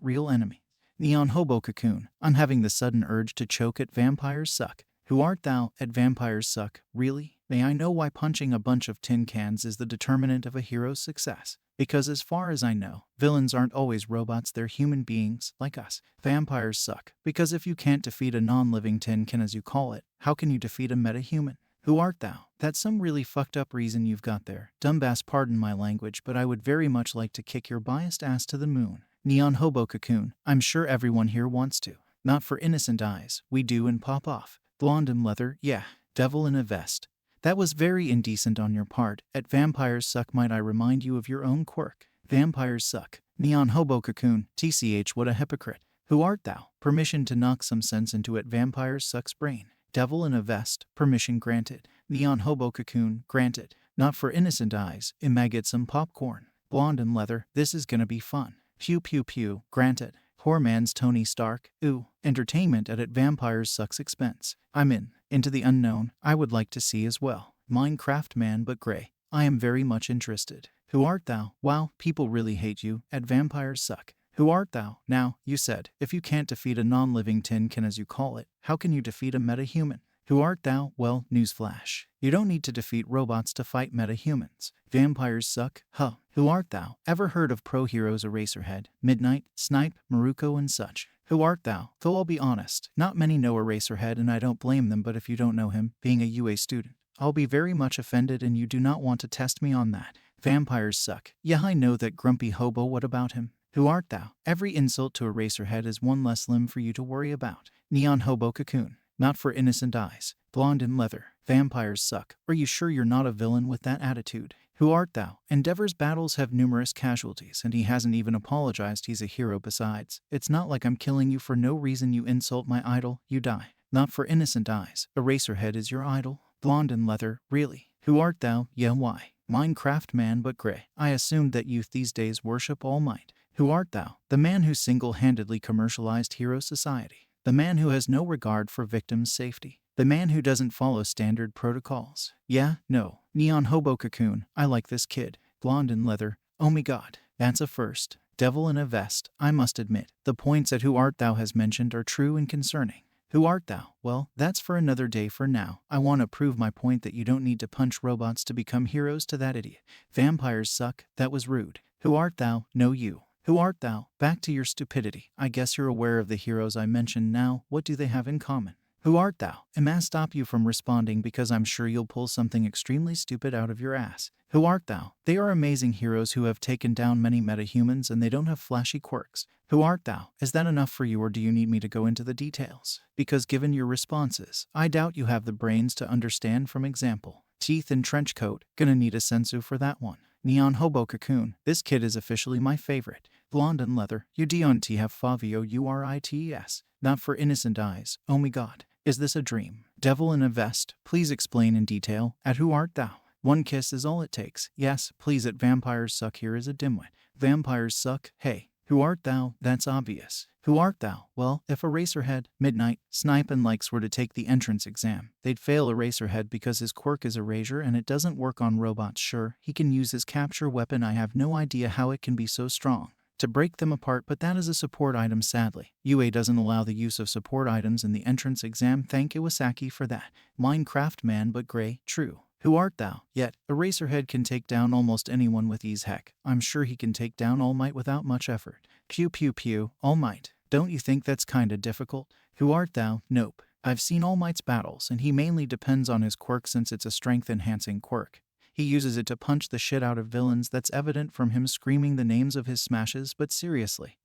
real enemies. Neon Hobo Cocoon. I'm having the sudden urge to choke at vampires suck. Who art thou? At vampires suck. Really? May I know why punching a bunch of tin cans is the determinant of a hero's success? Because as far as I know, villains aren't always robots, they're human beings, like us. Vampires suck. Because if you can't defeat a non-living tin can, as you call it, how can you defeat a meta-human? Who art thou? That's some really fucked up reason you've got there. Dumbass, pardon my language, but I would very much like to kick your biased ass to the moon. Neon Hobo Cocoon. I'm sure everyone here wants to. Not for innocent eyes. We do and pop off. Blonde and leather, yeah. Devil in a vest. That was very indecent on your part. At vampires suck. Might I remind you of your own quirk? Vampires suck. Neon Hobo Cocoon. TCH, what a hypocrite. Who art thou? Permission to knock some sense into it. Vampires sucks brain. Devil in a vest. Permission granted. Neon Hobo Cocoon. Granted. Not for innocent eyes. Imagine some popcorn. Blonde and leather, this is gonna be fun. Pew pew pew, granted. Poor man's Tony Stark. Ooh, entertainment at Vampires Sucks expense. I'm in. Into the unknown, I would like to see as well. Minecraft man but grey. I am very much interested. Who art thou? Wow, people really hate you at Vampires Suck. Who art thou? Now, you said, if you can't defeat a non-living tin can as you call it, how can you defeat a meta-human? Who art thou? Well, newsflash. You don't need to defeat robots to fight meta-humans. Vampires suck? Huh. Who art thou? Ever heard of pro heroes Eraserhead, Midnight, Snipe, Maruko and such? Who art thou? Though I'll be honest, not many know Eraserhead and I don't blame them, but if you don't know him, being a UA student, I'll be very much offended and you do not want to test me on that. Vampires suck. Yeah, I know that grumpy hobo, what about him? Who art thou? Every insult to Eraserhead is one less limb for you to worry about. Neon hobo cocoon. Not for innocent eyes. Blonde and leather. Vampires suck. Are you sure you're not a villain with that attitude? Who art thou? Endeavor's battles have numerous casualties and he hasn't even apologized. He's a hero besides. It's not like I'm killing you for no reason. You insult my idol, you die. Not for innocent eyes. Eraserhead is your idol? Blonde and leather, really? Who art thou? Yeah, why? Minecraft man but grey. I assumed that youth these days worship All Might. Who art thou? The man who single-handedly commercialized hero society. The man who has no regard for victims' safety. The man who doesn't follow standard protocols. Yeah, no. Neon hobo cocoon. I like this kid. Blonde and leather. Oh my god. That's a first. Devil in a vest. I must admit, the points that Who art thou has mentioned are true and concerning. Who art thou? Well, that's for another day. For now, I want to prove my point that you don't need to punch robots to become heroes to that idiot. Vampires suck. That was rude. Who art thou? No you. Who art thou? Back to your stupidity. I guess you're aware of the heroes I mentioned now. What do they have in common? Who art thou? I must stop you from responding because I'm sure you'll pull something extremely stupid out of your ass. Who art thou? They are amazing heroes who have taken down many meta-humans and they don't have flashy quirks. Who art thou? Is that enough for you or do you need me to go into the details? Because given your responses, I doubt you have the brains to understand. From example, teeth and trench coat. Gonna need a sensu for that one. Neon hobo cocoon. This kid is officially my favorite. Blonde and leather. You don't have Favio Urites. Not for innocent eyes. Oh my god. Is this a dream? Devil in a vest. Please explain in detail. At Who art thou? One kiss is all it takes. Yes, please. At Vampires Suck. Here is a dimwit. Vampires suck. Hey. Who art thou? That's obvious. Who art thou? Well, if Eraserhead, Midnight, Snipe and likes were to take the entrance exam, they'd fail Eraserhead because his quirk is erasure and it doesn't work on robots. Sure, he can use his capture weapon. I have no idea how it can be so strong to break them apart, but that is a support item. Sadly, UA doesn't allow the use of support items in the entrance exam. Thank Iwasaki for that. Minecraft man but grey. True. Who art thou? Yet, Eraserhead can take down almost anyone with ease. Heck, I'm sure he can take down All Might without much effort. Pew pew pew. All Might. Don't you think that's kinda difficult? Who art thou? Nope. I've seen All Might's battles and he mainly depends on his quirk since it's a strength-enhancing quirk. He uses it to punch the shit out of villains. That's evident from him screaming the names of his smashes. But seriously,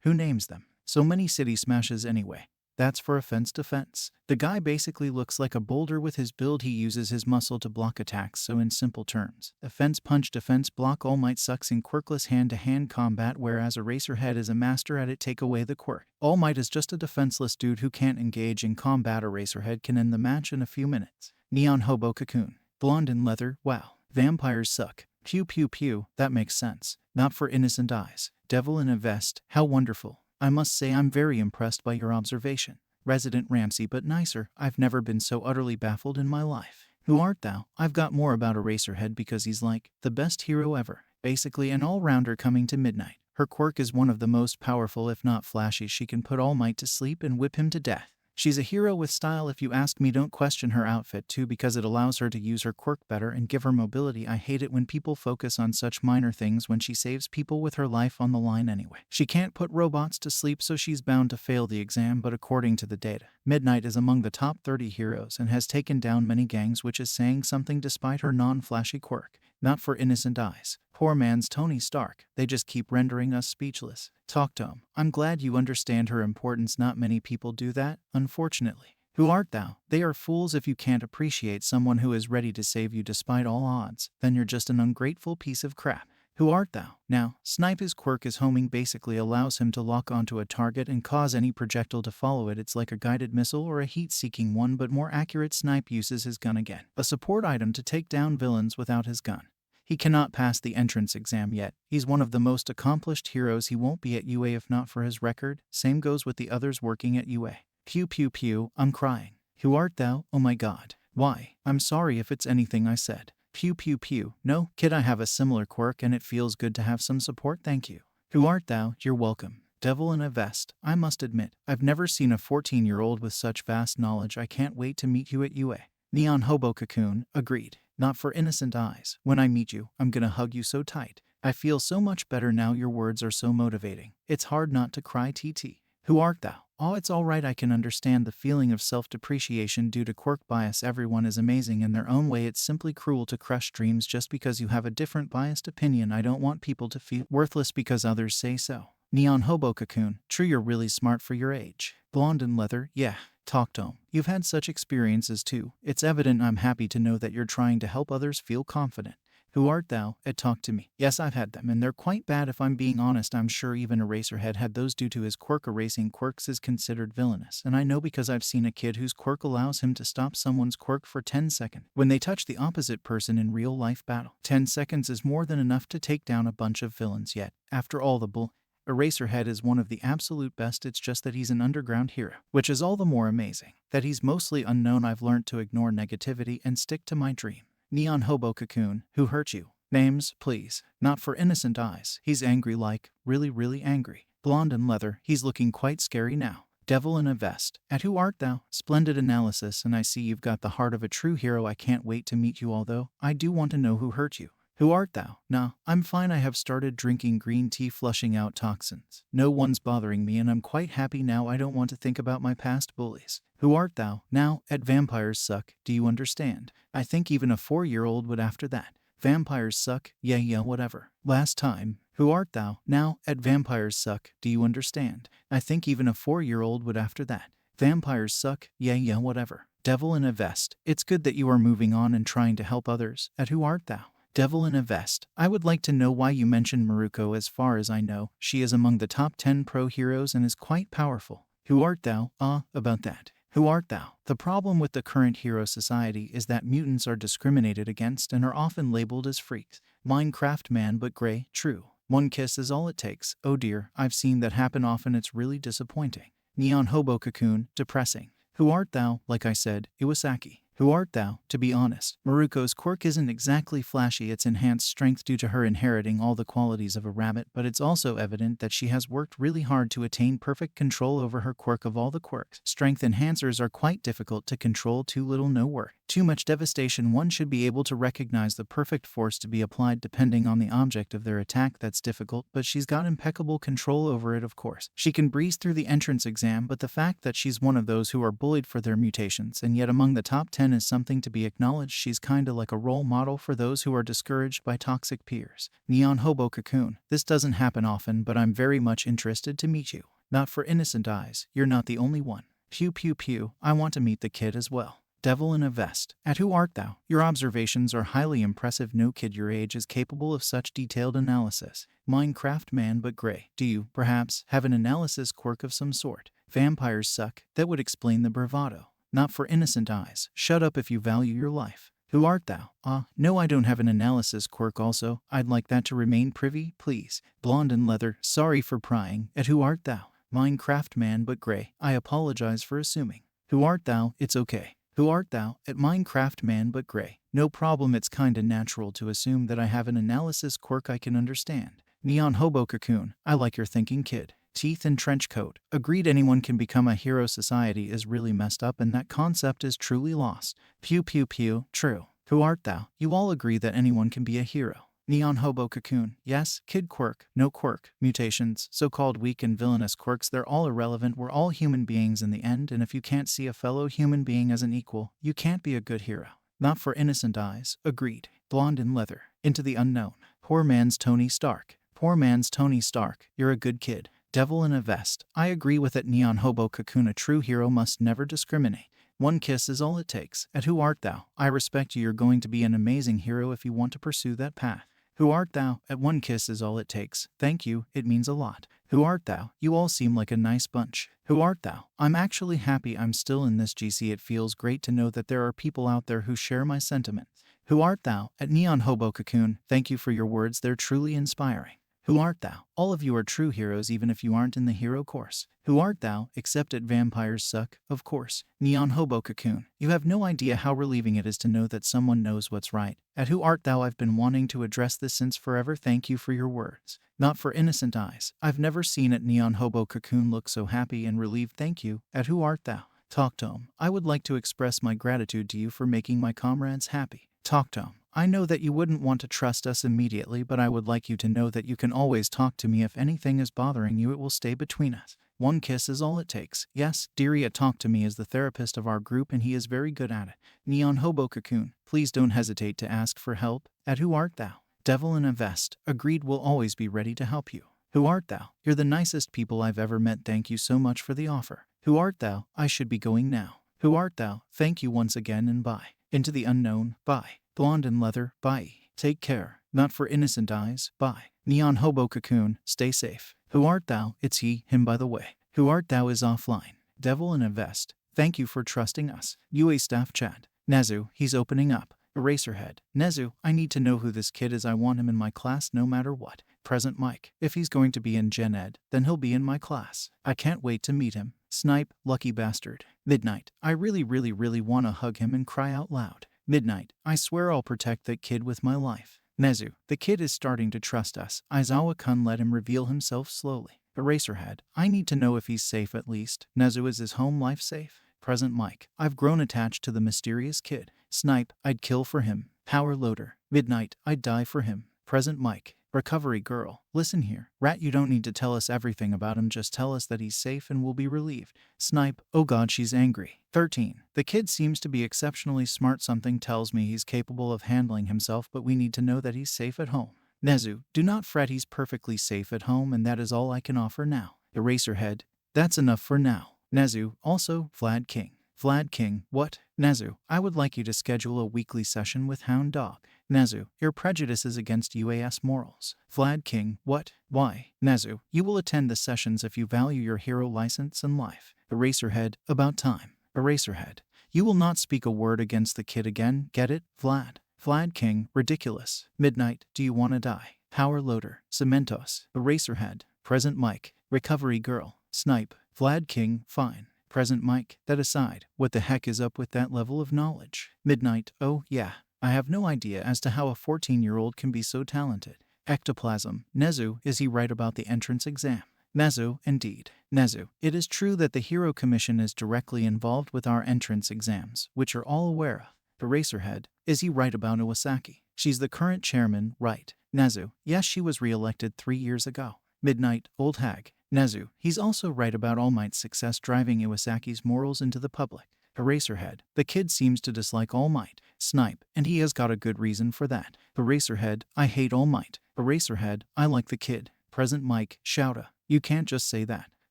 who names them? So many city smashes anyway. That's for offense defense. The guy basically looks like a boulder with his build. He uses his muscle to block attacks. So in simple terms, offense punch, defense block. All Might sucks in quirkless hand-to-hand combat, whereas Eraserhead is a master at it. Take away the quirk. All Might is just a defenseless dude who can't engage in combat. Eraserhead can end the match in a few minutes. Neon hobo cocoon. Blonde and leather. Wow. Vampires suck. Pew pew pew. That makes sense. Not for innocent eyes. Devil in a vest. How wonderful. I must say I'm very impressed by your observation. Resident Ramsey but nicer. I've never been so utterly baffled in my life. Who art thou? I've got more about Eraserhead because he's like the best hero ever. Basically an all-rounder coming to Midnight. Her quirk is one of the most powerful, if not flashy. She can put All Might to sleep and whip him to death. She's a hero with style if you ask me. Don't question her outfit too because it allows her to use her quirk better and give her mobility. I hate it when people focus on such minor things when she saves people with her life on the line anyway. She can't put robots to sleep so she's bound to fail the exam, but according to the data, Midnight is among the top 30 heroes and has taken down many gangs, which is saying something despite her non-flashy quirk. Not for innocent eyes. Poor man's Tony Stark. They just keep rendering us speechless. Talk to him. I'm glad you understand her importance. Not many people do that, unfortunately. Who art thou? They are fools. If you can't appreciate someone who is ready to save you despite all odds, then you're just an ungrateful piece of crap. Who art thou? Now, Snipe's quirk is homing, basically allows him to lock onto a target and cause any projectile to follow it. It's like a guided missile or a heat-seeking one, but more accurate. Snipe uses his gun again, a support item to take down villains without his gun. He cannot pass the entrance exam yet. He's one of the most accomplished heroes. He won't be at UA if not for his record. Same goes with the others working at UA. Pew pew pew, I'm crying. Who art thou? Oh my god. Why? I'm sorry if it's anything I said. Pew pew pew. No, kid, I have a similar quirk and it feels good to have some support, thank you. Who art thou? You're welcome. Devil in a vest. I must admit, I've never seen a 14-year-old with such vast knowledge. I can't wait to meet you at UA. Neon Hobo Cocoon. Agreed. Not for innocent eyes. When I meet you, I'm gonna hug you so tight. I feel so much better now. Your words are so motivating. It's hard not to cry. TT. Who art thou? Oh, it's alright. I can understand the feeling of self-depreciation due to quirk bias. Everyone is amazing in their own way. It's simply cruel to crush dreams just because you have a different biased opinion. I don't want people to feel worthless because others say so. Neon Hobo Cocoon. True, you're really smart for your age. Blonde and leather. Yeah. Talk to him. You've had such experiences too. It's evident. I'm happy to know that you're trying to help others feel confident. Who art thou? Talk to me. Yes, I've had them, and they're quite bad if I'm being honest. I'm sure even Eraserhead had those due to his quirk. Erasing quirks is considered villainous, and I know because I've seen a kid whose quirk allows him to stop someone's quirk for 10 seconds when they touch the opposite person in real-life battle. 10 seconds is more than enough to take down a bunch of villains. Yet, after all the bull, Eraserhead is one of the absolute best. It's just that he's an underground hero, which is all the more amazing. That he's mostly unknown. I've learned to ignore negativity and stick to my dream. Neon Hobo Cocoon. Who hurt you? Names, please. Not for innocent eyes. He's angry, like, really, really angry. Blonde and leather. He's looking quite scary now. Devil in a vest. At who art thou? Splendid analysis, and I see you've got the heart of a true hero. I can't wait to meet you, although I do want to know who hurt you. Who art thou? Nah, I'm fine. I have started drinking green tea, flushing out toxins. No one's bothering me and I'm quite happy now. I don't want to think about my past bullies. Who art thou? Now, at vampires suck. Do you understand? I think even a 4-year-old would after that. Vampires suck. Yeah, whatever. Last time. Who art thou? Now, at vampires suck. Do you understand? I think even a 4-year-old would after that. Vampires suck. Yeah, whatever. Devil in a vest. It's good that you are moving on and trying to help others. At who art thou? Devil in a vest. I would like to know why you mentioned Maruko. As far as I know, she is among the top 10 pro heroes and is quite powerful. Who art thou? About that. Who art thou? The problem with the current hero society is that mutants are discriminated against and are often labeled as freaks. Minecraft man but gray. True. One kiss is all it takes. Oh dear, I've seen that happen often. It's really disappointing. Neon Hobo Cocoon. Depressing. Who art thou? Like I said, Iwasaki. Who art thou? To be honest, Maruko's quirk isn't exactly flashy. It's enhanced strength due to her inheriting all the qualities of a rabbit, but it's also evident that she has worked really hard to attain perfect control over her quirk. Of all the quirks, strength enhancers are quite difficult to control. Too little, no work. Too much devastation. One should be able to recognize the perfect force to be applied depending on the object of their attack. That's difficult, but she's got impeccable control over it. Of course, she can breeze through the entrance exam, but the fact that she's one of those who are bullied for their mutations and yet among the top 10 is something to be acknowledged. She's kinda like a role model for those who are discouraged by toxic peers. Neon Hobo Cocoon. This doesn't happen often, but I'm very much interested to meet you. Not for innocent eyes. You're not the only one. Pew pew pew. I want to meet the kid as well. Devil in a vest. At who art thou? Your observations are highly impressive. No kid your age is capable of such detailed analysis. Minecraft man but gray. Do you, perhaps, have an analysis quirk of some sort? Vampires suck. That would explain the bravado. Not for innocent eyes. Shut up if you value your life. Who art thou? No, I don't have an analysis quirk also. I'd like that to remain privy, please. Blonde and leather. Sorry for prying. At who art thou? Minecraft man but gray. I apologize for assuming. Who art thou? It's okay. Who art thou? At Minecraft man but gray. No problem. It's kinda natural to assume that I have an analysis quirk. I can understand. Neon Hobo Cocoon. I like your thinking, kid. Teeth and trench coat. Agreed. Anyone can become a hero. Society is really messed up and that concept is truly lost. Pew pew pew. True. Who art thou? You all agree that anyone can be a hero. Neon Hobo Cocoon. Yes, kid quirk. No quirk. Mutations. So-called weak and villainous quirks. They're all irrelevant. We're all human beings in the end, and if you can't see a fellow human being as an equal, you can't be a good hero. Not for innocent eyes. Agreed. Blonde and leather. Into the unknown. Poor man's Tony Stark. Poor man's Tony Stark. You're a good kid. Devil in a vest. I agree with it. Neon Hobo Cocoon. A true hero must never discriminate. One kiss is all it takes. At who art thou? I respect you. You're going to be an amazing hero if you want to pursue that path. Who art thou? At one kiss is all it takes. Thank you. It means a lot. Who art thou? You all seem like a nice bunch. Who art thou? I'm actually happy I'm still in this GC. It feels great to know that there are people out there who share my sentiments. Who art thou? At Neon Hobo Cocoon, thank you for your words, they're truly inspiring. Who art thou? All of you are true heroes even if you aren't in the hero course. Who art thou? Except at vampires suck, of course. Neon Hobo Cocoon. You have no idea how relieving it is to know that someone knows what's right. At Who art thou? I've been wanting to address this since forever. Thank you for your words. Not for innocent eyes. I've never seen at Neon Hobo Cocoon look so happy and relieved. Thank you. At Who art thou? Talk to him. I would like to express my gratitude to you for making my comrades happy. Talk to him. I know that you wouldn't want to trust us immediately, but I would like you to know that you can always talk to me if anything is bothering you. It will stay between us. One kiss is all it takes. Yes, Dearia Talk to Me is the therapist of our group and he is very good at it. Neon Hobo Cocoon. Please don't hesitate to ask for help. At Who art thou? Devil in a vest. Agreed, will always be ready to help you. Who art thou? You're the nicest people I've ever met. Thank you so much for the offer. Who art thou? I should be going now. Who art thou? Thank you once again and bye. Into the unknown. Bye. Blonde and leather. Bye. Take care. Not for innocent eyes. Bye. Neon Hobo Cocoon. Stay safe. Who art thou? It's he, him by the way. Who art thou is offline. Devil in a vest. Thank you for trusting us. UA staff chat. Nezu, he's opening up. Eraserhead. Nezu, I need to know who this kid is. I want him in my class no matter what. Present Mike. If he's going to be in Gen Ed, then he'll be in my class. I can't wait to meet him. Snipe, lucky bastard. Midnight. I really want to hug him and cry out loud. Midnight. I swear I'll protect that kid with my life. Nezu. The kid is starting to trust us. Aizawa-kun, let him reveal himself slowly. Eraserhead. I need to know if he's safe at least. Nezu, is his home life safe? Present Mike. I've grown attached to the mysterious kid. Snipe. I'd kill for him. Power Loader. Midnight. I'd die for him. Present Mike. Recovery Girl. Listen here. Rat, you don't need to tell us everything about him, just tell us that he's safe and we'll be relieved. Snipe. Oh god, she's angry. 13. The kid seems to be exceptionally smart. Something tells me he's capable of handling himself, but we need to know that he's safe at home. Nezu. Do not fret, he's perfectly safe at home and that is all I can offer now. Eraserhead. That's enough for now. Nezu. Also, Vlad King. Vlad King. What? Nezu. I would like you to schedule a weekly session with Hound Dog. Nezu. Your prejudices against UAS morals. Vlad King. What? Why? Nezu. You will attend the sessions if you value your hero license and life. Eraserhead. About time. Eraserhead. You will not speak a word against the kid again, get it? Vlad. Vlad King. Ridiculous. Midnight. Do you want to die? Power Loader. Cementos. Eraserhead. Present Mike. Recovery Girl. Snipe. Vlad King. Fine. Present Mike. That aside, what the heck is up with that level of knowledge? Midnight. Oh, yeah. I have no idea as to how a 14-year-old can be so talented. Ectoplasm. Nezu, is he right about the entrance exam? Nezu, indeed. Nezu, it is true that the Hero Commission is directly involved with our entrance exams, which are all aware of. Eraserhead, is he right about Iwasaki? She's the current chairman, right? Nezu, yes, she was re-elected 3 years ago. Midnight, old hag. Nezu, he's also right about All Might's success driving Iwasaki's morals into the public. Eraserhead, the kid seems to dislike All Might. Snipe, and he has got a good reason for that. Eraserhead, I hate All Might. Eraserhead, I like the kid. Present Mike. Shouta, you can't just say that.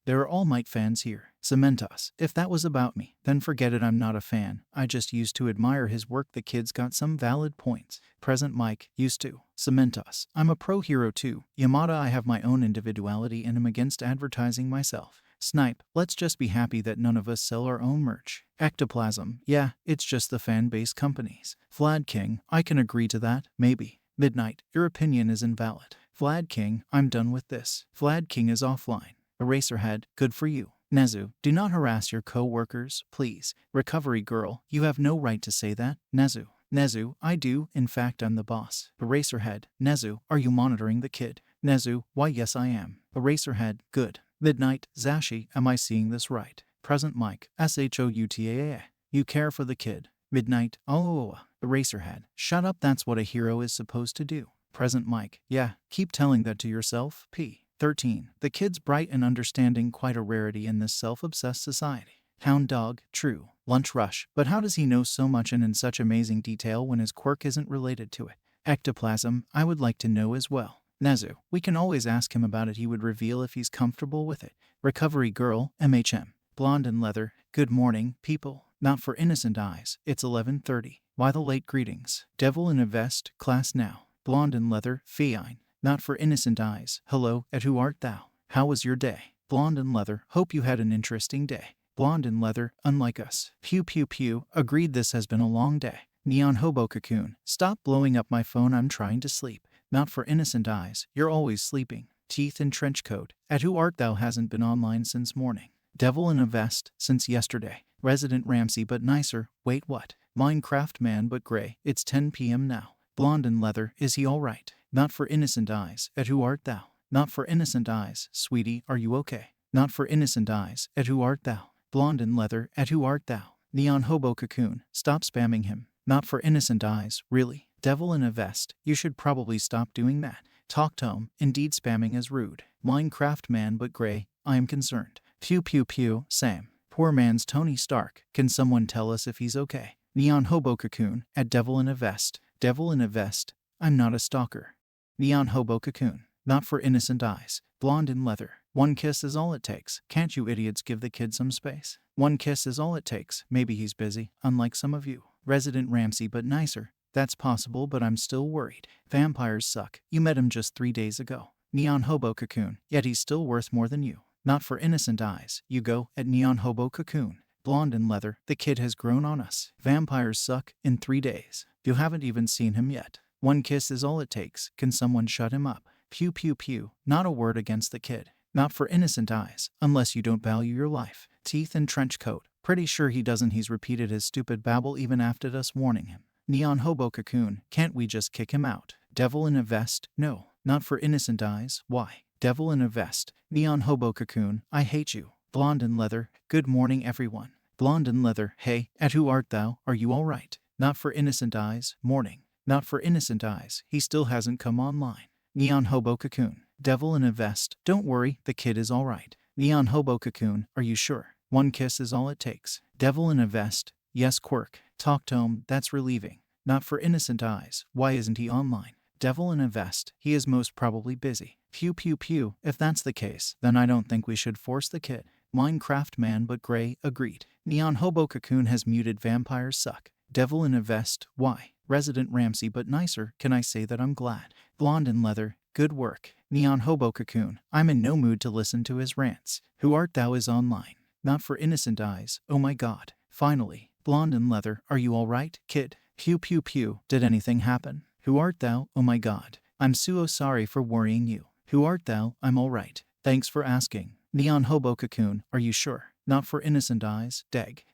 There are All Might fans here. Cementos, if that was about me, then forget it, I'm not a fan. I just used to admire his work. The kid's got some valid points. Present Mike. Used to. Cementos, I'm a pro hero too. Yamada, I have my own individuality and am against advertising myself. Snipe, let's just be happy that none of us sell our own merch. Ectoplasm, yeah, it's just the fan-based companies. Vlad King, I can agree to that, maybe. Midnight, your opinion is invalid. Vlad King, I'm done with this. Vlad King is offline. Eraserhead, good for you. Nezu, do not harass your co-workers, please. Recovery Girl, you have no right to say that. Nezu. Nezu, I do, in fact I'm the boss. Eraserhead, Nezu, are you monitoring the kid? Nezu, why yes I am. Eraserhead, good. Midnight, Zashi, am I seeing this right? Present Mike, SHOUTAA. You care for the kid. Midnight, oh. Eraserhead, shut up, that's what a hero is supposed to do. Present Mike, yeah, keep telling that to yourself, P. 13. The kid's bright and understanding, quite a rarity in this self-obsessed society. Hound Dog, true. Lunch Rush, but how does he know so much and in such amazing detail when his quirk isn't related to it? Ectoplasm, I would like to know as well. Nezu, we can always ask him about it, he would reveal if he's comfortable with it. Recovery Girl, MHM. Blonde and Leather, good morning, people. Not for innocent eyes, it's 11:30. Why the late greetings? Devil in a vest, class now. Blonde and Leather, Feine. Not for innocent eyes, hello, at who art thou? How was your day? Blonde and Leather, hope you had an interesting day. Blonde and Leather, unlike us. Pew pew pew, agreed, this has been a long day. Neon hobo cocoon. Stop blowing up my phone, I'm trying to sleep. Not for innocent eyes, you're always sleeping. Teeth in trench coat. At who art thou hasn't been online since morning. Devil in a vest, since yesterday. Resident Ramsey but nicer, wait what? Minecraft man but gray, it's 10 p.m. now. Blonde and leather, is he alright? Not for innocent eyes, at who art thou? Not for innocent eyes, sweetie, are you okay? Not for innocent eyes, at who art thou? Blonde and leather, at who art thou? Neon hobo cocoon, stop spamming him. Not for innocent eyes, really? Devil in a vest, you should probably stop doing that. Talk to him, indeed spamming is rude. Minecraft man but gray, I am concerned. Pew pew pew, Sam. Poor man's Tony Stark, can someone tell us if he's okay? Neon hobo cocoon, at devil in a vest. Devil in a vest, I'm not a stalker. Neon hobo cocoon, not for innocent eyes. Blonde in leather, one kiss is all it takes. Can't you idiots give the kid some space? One kiss is all it takes, maybe he's busy, unlike some of you. Resident Ramsey but nicer, that's possible but I'm still worried. Vampires suck, you met him just 3 days ago. Neon hobo cocoon, yet he's still worth more than you. Not for innocent eyes, you go, at neon hobo cocoon. Blonde and leather, the kid has grown on us. Vampires suck, in 3 days. You haven't even seen him yet. One kiss is all it takes, can someone shut him up? Pew pew pew, not a word against the kid. Not for innocent eyes, unless you don't value your life. Teeth in trench coat, pretty sure he doesn't, he's repeated his stupid babble even after us warning him. Neon hobo cocoon, can't we just kick him out? Devil in a vest, no. Not for innocent eyes, why? Devil in a vest. Neon hobo cocoon, I hate you. Blonde and leather, good morning everyone. Blonde and leather, hey, at who art thou, are you alright? Not for innocent eyes, morning. Not for innocent eyes, he still hasn't come online. Neon hobo cocoon, devil in a vest, don't worry, the kid is alright. Neon hobo cocoon, are you sure? One kiss is all it takes. Devil in a vest, yes quirk, talk to him, that's relieving. Not for innocent eyes, why isn't he online? Devil in a vest, he is most probably busy. Pew pew pew, if that's the case, then I don't think we should force the kid. Minecraft man but gray, agreed. Neon hobo cocoon has muted vampires suck. Devil in a vest, why? Resident Ramsey but nicer, can I say that I'm glad? Blonde and leather, good work. Neon hobo cocoon, I'm in no mood to listen to his rants. Who art thou is online. Not for innocent eyes, oh my god. Finally, blonde and leather, are you alright, kid? Pew pew pew, did anything happen? Who art thou, oh my god. I'm so sorry for worrying you. Who art thou, I'm alright. Thanks for asking. Neon hobo cocoon, are you sure? Not for innocent eyes, deg.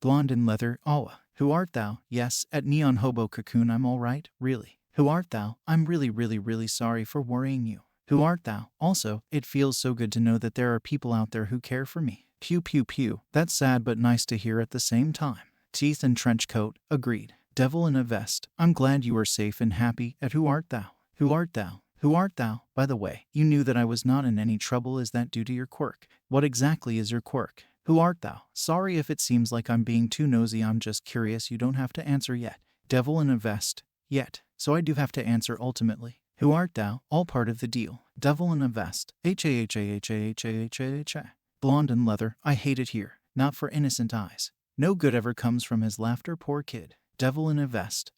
Blonde and leather, awa. Who art thou? Yes, at neon hobo cocoon I'm alright, really. Who art thou? I'm really sorry for worrying you. Who art thou? Also, it feels so good to know that there are people out there who care for me. Pew pew pew, that's sad but nice to hear at the same time. Teeth and trench coat, agreed. Devil in a vest, I'm glad you are safe and happy. At who art thou? Who art thou? Who art thou? By the way, you knew that I was not in any trouble, is that due to your quirk? What exactly is your quirk? Who art thou? Sorry if it seems like I'm being too nosy, I'm just curious, you don't have to answer yet. Devil in a vest, yet, so I do have to answer ultimately. Who art thou? All part of the deal. Devil in a vest, ha. Blonde and leather, I hate it here. Not for innocent eyes. No good ever comes from his laughter, poor kid. Devil in a vest,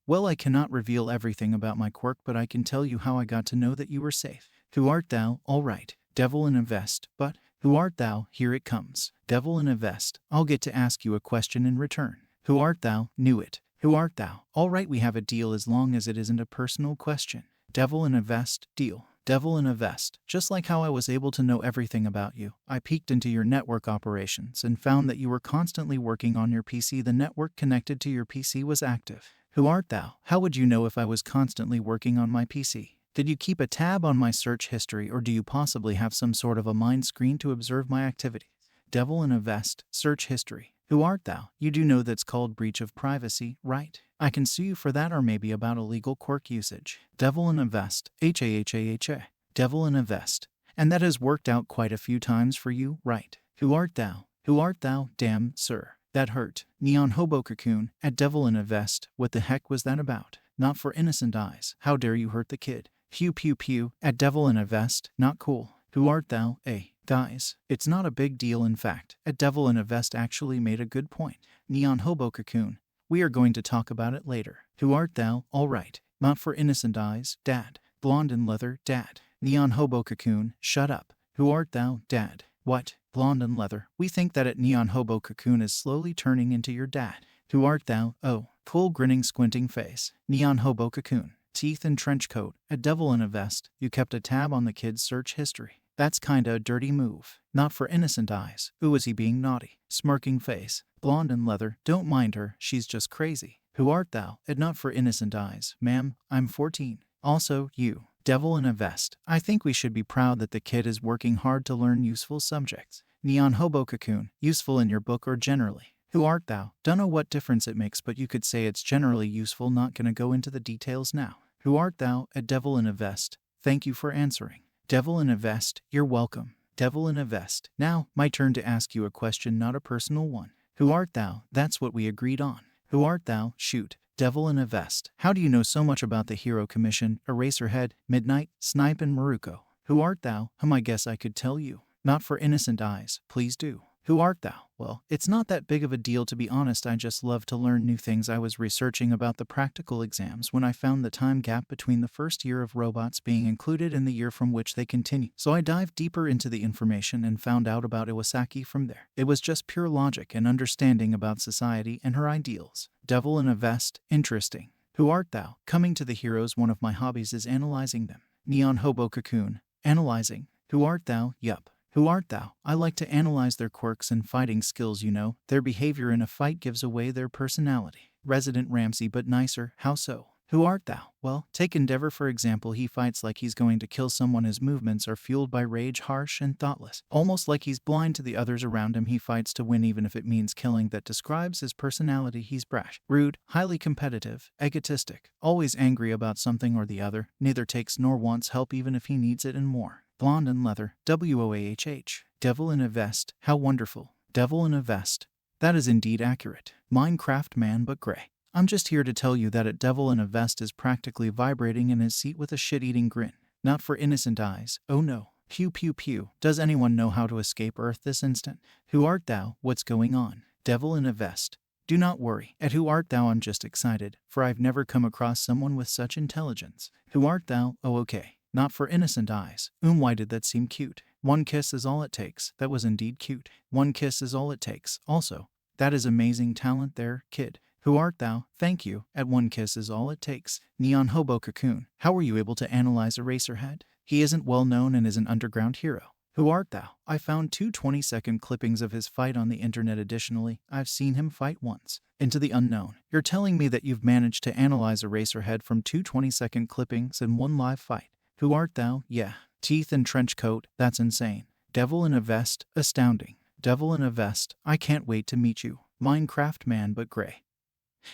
well, I cannot reveal everything about my quirk, but I can tell you how I got to know that you were safe. Who art thou? All right. Devil in a vest, but who art thou? Here it comes. Devil in a vest, I'll get to ask you a question in return. Who art thou? Knew it. Who art thou? All right, we have a deal as long as it isn't a personal question. Devil in a vest, deal. Devil in a vest, just like how I was able to know everything about you. I peeked into your network operations and found that you were constantly working on your PC. The network connected to your PC was active. Who art thou? How would you know if I was constantly working on my PC? Did you keep a tab on my search history, or do you possibly have some sort of a mind screen to observe my activities? Devil in a vest, search history. Who art thou? You do know that's called breach of privacy, right? I can sue you for that, or maybe about illegal quirk usage. Devil in a vest, ha. Devil in a vest. And that has worked out quite a few times for you, right? Who art thou? Who art thou? Damn, sir. That hurt. Neon hobo cocoon, at devil in a vest, what the heck was that about? Not for innocent eyes, how dare you hurt the kid? Pew pew pew, at devil in a vest, not cool. Who art thou? Guys, it's not a big deal. In fact, a devil in a vest actually made a good point. Neon hobo cocoon, we are going to talk about it later. Who art thou? All right. Not for innocent eyes, dad. Blonde and leather, dad. Neon hobo cocoon, shut up. Who art thou? Dad. What? Blonde and leather, we think that at neon hobo cocoon is slowly turning into your dad. Who art thou? Oh, full grinning squinting face. Neon hobo cocoon. Teeth and trench coat. A devil in a vest. You kept a tab on the kid's search history. That's kinda a dirty move. Not for innocent eyes. Ooh, is he being naughty? Smirking face. Blonde and leather. Don't mind her, she's just crazy. Who art thou? And not for innocent eyes. Ma'am, I'm 14. Also, you. Devil in a vest. I think we should be proud that the kid is working hard to learn useful subjects. Neon hobo cocoon. Useful in your book or generally. Who art thou? Dunno what difference it makes, but you could say it's generally useful. Not gonna go into the details now. Who art thou? A devil in a vest. Thank you for answering. Devil in a vest. You're welcome. Devil in a vest. Now, my turn to ask you a question, not a personal one. Who art thou? That's what we agreed on. Who art thou? Shoot. Devil in a vest. How do you know so much about the Hero Commission, Eraserhead, Midnight, Snipe and Maruko? Who art thou? I guess I could tell you. Not for innocent eyes. Please do. Who art thou? Well, it's not that big of a deal, to be honest. I just love to learn new things. I was researching about the practical exams when I found the time gap between the first year of robots being included and the year from which they continue. So I dived deeper into the information and found out about Iwasaki from there. It was just pure logic and understanding about society and her ideals. Devil in a vest. Interesting. Who art thou? Coming to the heroes, one of my hobbies is analyzing them. Neon hobo cocoon. Analyzing. Who art thou? Yup. Who art thou? I like to analyze their quirks and fighting skills, you know. Their behavior in a fight gives away their personality. Resident Ramsey, but nicer. How so? Who art thou? Well, take Endeavor for example. He fights like he's going to kill someone. His movements are fueled by rage, harsh and thoughtless. Almost like he's blind to the others around him. He fights to win even if it means killing. That describes his personality. He's brash, rude, highly competitive, egotistic, always angry about something or the other, neither takes nor wants help even if he needs it, and more. Blonde and leather. WOAHH. Devil in a vest. How wonderful. Devil in a vest. That is indeed accurate. Minecraft man but gray. I'm just here to tell you that a devil in a vest is practically vibrating in his seat with a shit-eating grin. Not for innocent eyes. Oh no. Pew pew pew. Does anyone know how to escape Earth this instant? Who art thou? What's going on? Devil in a vest. Do not worry. At who art thou? I'm just excited, for I've never come across someone with such intelligence. Who art thou? Oh okay. Not for innocent eyes. Why did that seem cute? One kiss is all it takes. That was indeed cute. One kiss is all it takes. Also, that is amazing talent there, kid. Who art thou? Thank you. At one kiss is all it takes. Neon hobo cocoon. How were you able to analyze Eraserhead? He isn't well known and is an underground hero. Who art thou? I found 2 20-second clippings of his fight on the internet. Additionally, I've seen him fight once. Into the unknown. You're telling me that you've managed to analyze Eraserhead from 2 20-second clippings in one live fight? Who art thou? Yeah. Teeth and trench coat. That's insane. Devil in a vest. Astounding. Devil in a vest. I can't wait to meet you. Minecraft man but gray.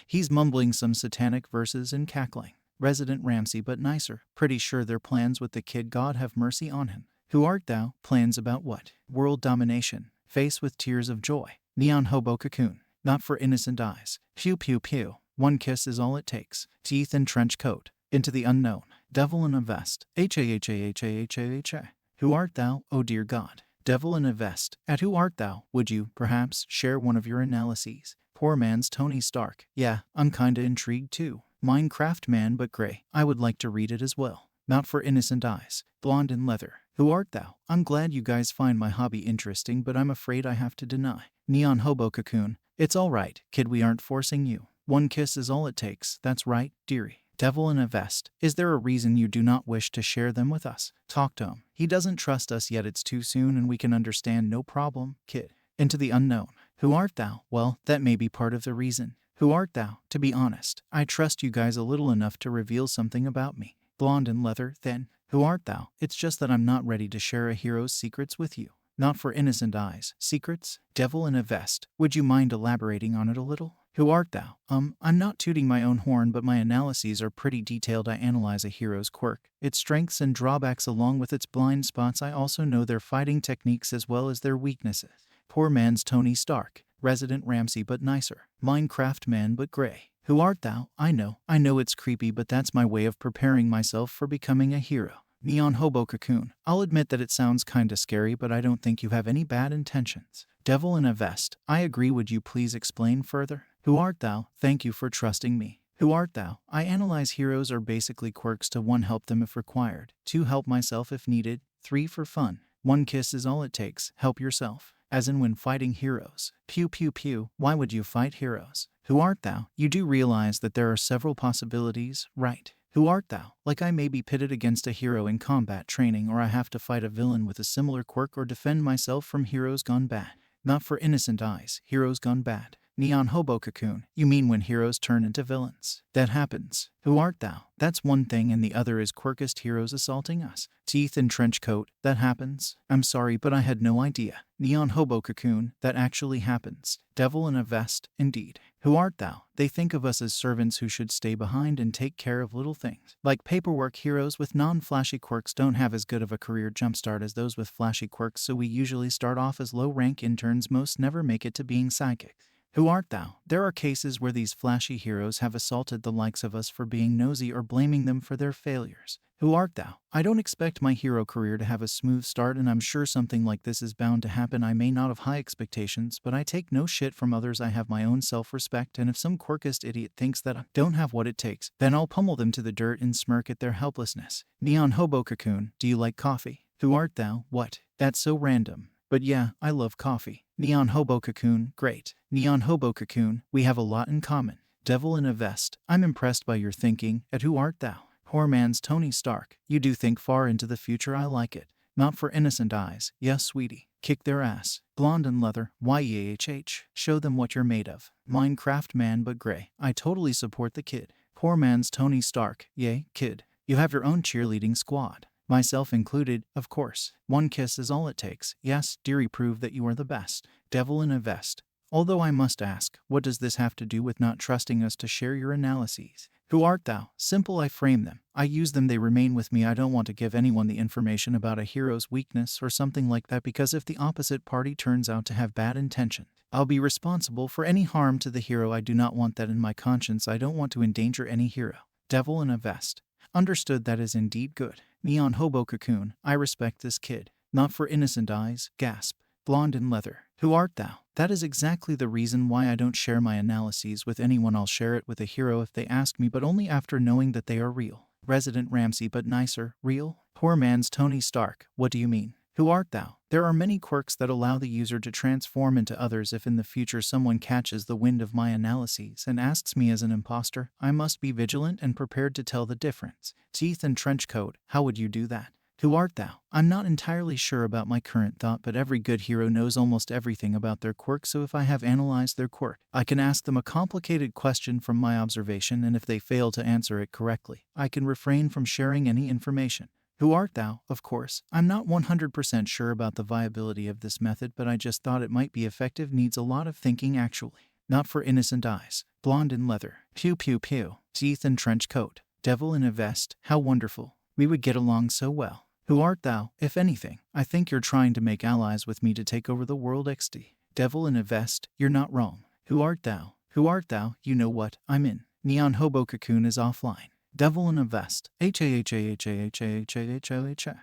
He's mumbling some satanic verses and cackling. Resident Ramsey but nicer. Pretty sure they're plans with the kid. God have mercy on him. Who art thou? Plans about what? World domination. Face with tears of joy. Neon hobo cocoon. Not for innocent eyes. Pew pew pew. One kiss is all it takes. Teeth and trench coat. Into the unknown. Devil in a vest. H-A-H-A-H-A-H-A-H-A. Who art thou? Oh dear God. Devil in a vest. At who art thou? Would you, perhaps, share one of your analyses? Poor man's Tony Stark. Yeah, I'm kinda intrigued too. Minecraft man but gray. I would like to read it as well. Not for innocent eyes. Blonde and leather. Who art thou? I'm glad you guys find my hobby interesting, but I'm afraid I have to deny. Neon hobo cocoon. It's alright, kid, we aren't forcing you. One kiss is all it takes. That's right, dearie. Devil in a vest. Is there a reason you do not wish to share them with us? Talk to him. He doesn't trust us yet. It's too soon and we can understand. No problem, kid. Into the unknown. Who art thou? Well, that may be part of the reason. Who art thou? To be honest, I trust you guys a little enough to reveal something about me. Blonde and leather. Then, who art thou? It's just that I'm not ready to share a hero's secrets with you. Not for innocent eyes. Secrets? Devil in a vest. Would you mind elaborating on it a little? Who art thou? I'm not tooting my own horn, but my analyses are pretty detailed. I analyze a hero's quirk, its strengths and drawbacks along with its blind spots. I also know their fighting techniques as well as their weaknesses. Poor man's Tony Stark. Resident Ramsey but nicer. Minecraft man but gray. Who art thou? I know it's creepy, but that's my way of preparing myself for becoming a hero. Neon hobo cocoon. I'll admit that it sounds kinda scary, but I don't think you have any bad intentions. Devil in a vest. I agree. Would you please explain further? Who art thou? Thank you for trusting me. Who art thou? I analyze heroes are basically quirks to 1. Help them if required, 2. Help myself if needed, 3. For fun. 1 kiss is all it takes. Help yourself. As in when fighting heroes. Pew pew pew. Why would you fight heroes? Who art thou? You do realize that there are several possibilities, right? Who art thou? Like I may be pitted against a hero in combat training, or I have to fight a villain with a similar quirk, or defend myself from heroes gone bad. Not for innocent eyes, heroes gone bad. Neon Hobo Cocoon, you mean when heroes turn into villains? That happens. Who art thou? That's one thing, and the other is quirkist heroes assaulting us. Teeth and trench coat, that happens. I'm sorry, but I had no idea. Neon Hobo Cocoon, that actually happens. Devil in a vest, indeed. Who art thou? They think of us as servants who should stay behind and take care of little things. Like paperwork, heroes with non-flashy quirks don't have as good of a career jumpstart as those with flashy quirks, so we usually start off as low-rank interns. Most never make it to being psychic. Who art thou? There are cases where these flashy heroes have assaulted the likes of us for being nosy or blaming them for their failures. Who art thou? I don't expect my hero career to have a smooth start, and I'm sure something like this is bound to happen. I may not have high expectations, but I take no shit from others. I have my own self-respect, and if some quirkist idiot thinks that I don't have what it takes, then I'll pummel them to the dirt and smirk at their helplessness. Neon Hobo Cocoon, do you like coffee? Who art thou? What? That's so random. But yeah, I love coffee. Neon Hobo Cocoon, great. Neon Hobo Cocoon, we have a lot in common. Devil in a vest, I'm impressed by your thinking. At who art thou? Poor man's Tony Stark, you do think far into the future. I like it. Not for innocent eyes. Yes, sweetie. Kick their ass. Blonde and leather, YEHH. Show them what you're made of. Minecraft man but gray. I totally support the kid. Poor man's Tony Stark, yay, kid. You have your own cheerleading squad. Myself included, of course. One kiss is all it takes. Yes, dearie, prove that you are the best. Devil in a vest. Although I must ask, what does this have to do with not trusting us to share your analyses? Who art thou? Simple, I frame them. I use them, they remain with me. I don't want to give anyone the information about a hero's weakness or something like that, because if the opposite party turns out to have bad intention, I'll be responsible for any harm to the hero. I do not want that in my conscience. I don't want to endanger any hero. Devil in a vest. Understood, that is indeed good. Neon Hobo Cocoon, I respect this kid. Not for innocent eyes, gasp. Blonde and leather. Who art thou? That is exactly the reason why I don't share my analyses with anyone. I'll share it with a hero if they ask me, but only after knowing that they are real. Resident Ramsey, but nicer. Real? Poor man's Tony Stark, what do you mean? Who art thou? There are many quirks that allow the user to transform into others. If in the future someone catches the wind of my analyses and asks me as an imposter, I must be vigilant and prepared to tell the difference. Teeth and trench coat, how would you do that? Who art thou? I'm not entirely sure about my current thought, but every good hero knows almost everything about their quirk, so if I have analyzed their quirk, I can ask them a complicated question from my observation, and if they fail to answer it correctly, I can refrain from sharing any information. Who art thou? Of course, I'm not 100% sure about the viability of this method, but I just thought it might be effective. Needs a lot of thinking actually. Not for innocent eyes. Blonde and leather. Pew pew pew. Teeth and trench coat. Devil in a vest. How wonderful. We would get along so well. Who art thou? If anything, I think you're trying to make allies with me to take over the world XD. Devil in a vest. You're not wrong. Who art thou? Who art thou? You know what? I'm in. Neon Hobo Cocoon is offline. Devil in a vest. HAHAHAHAHAHAHA.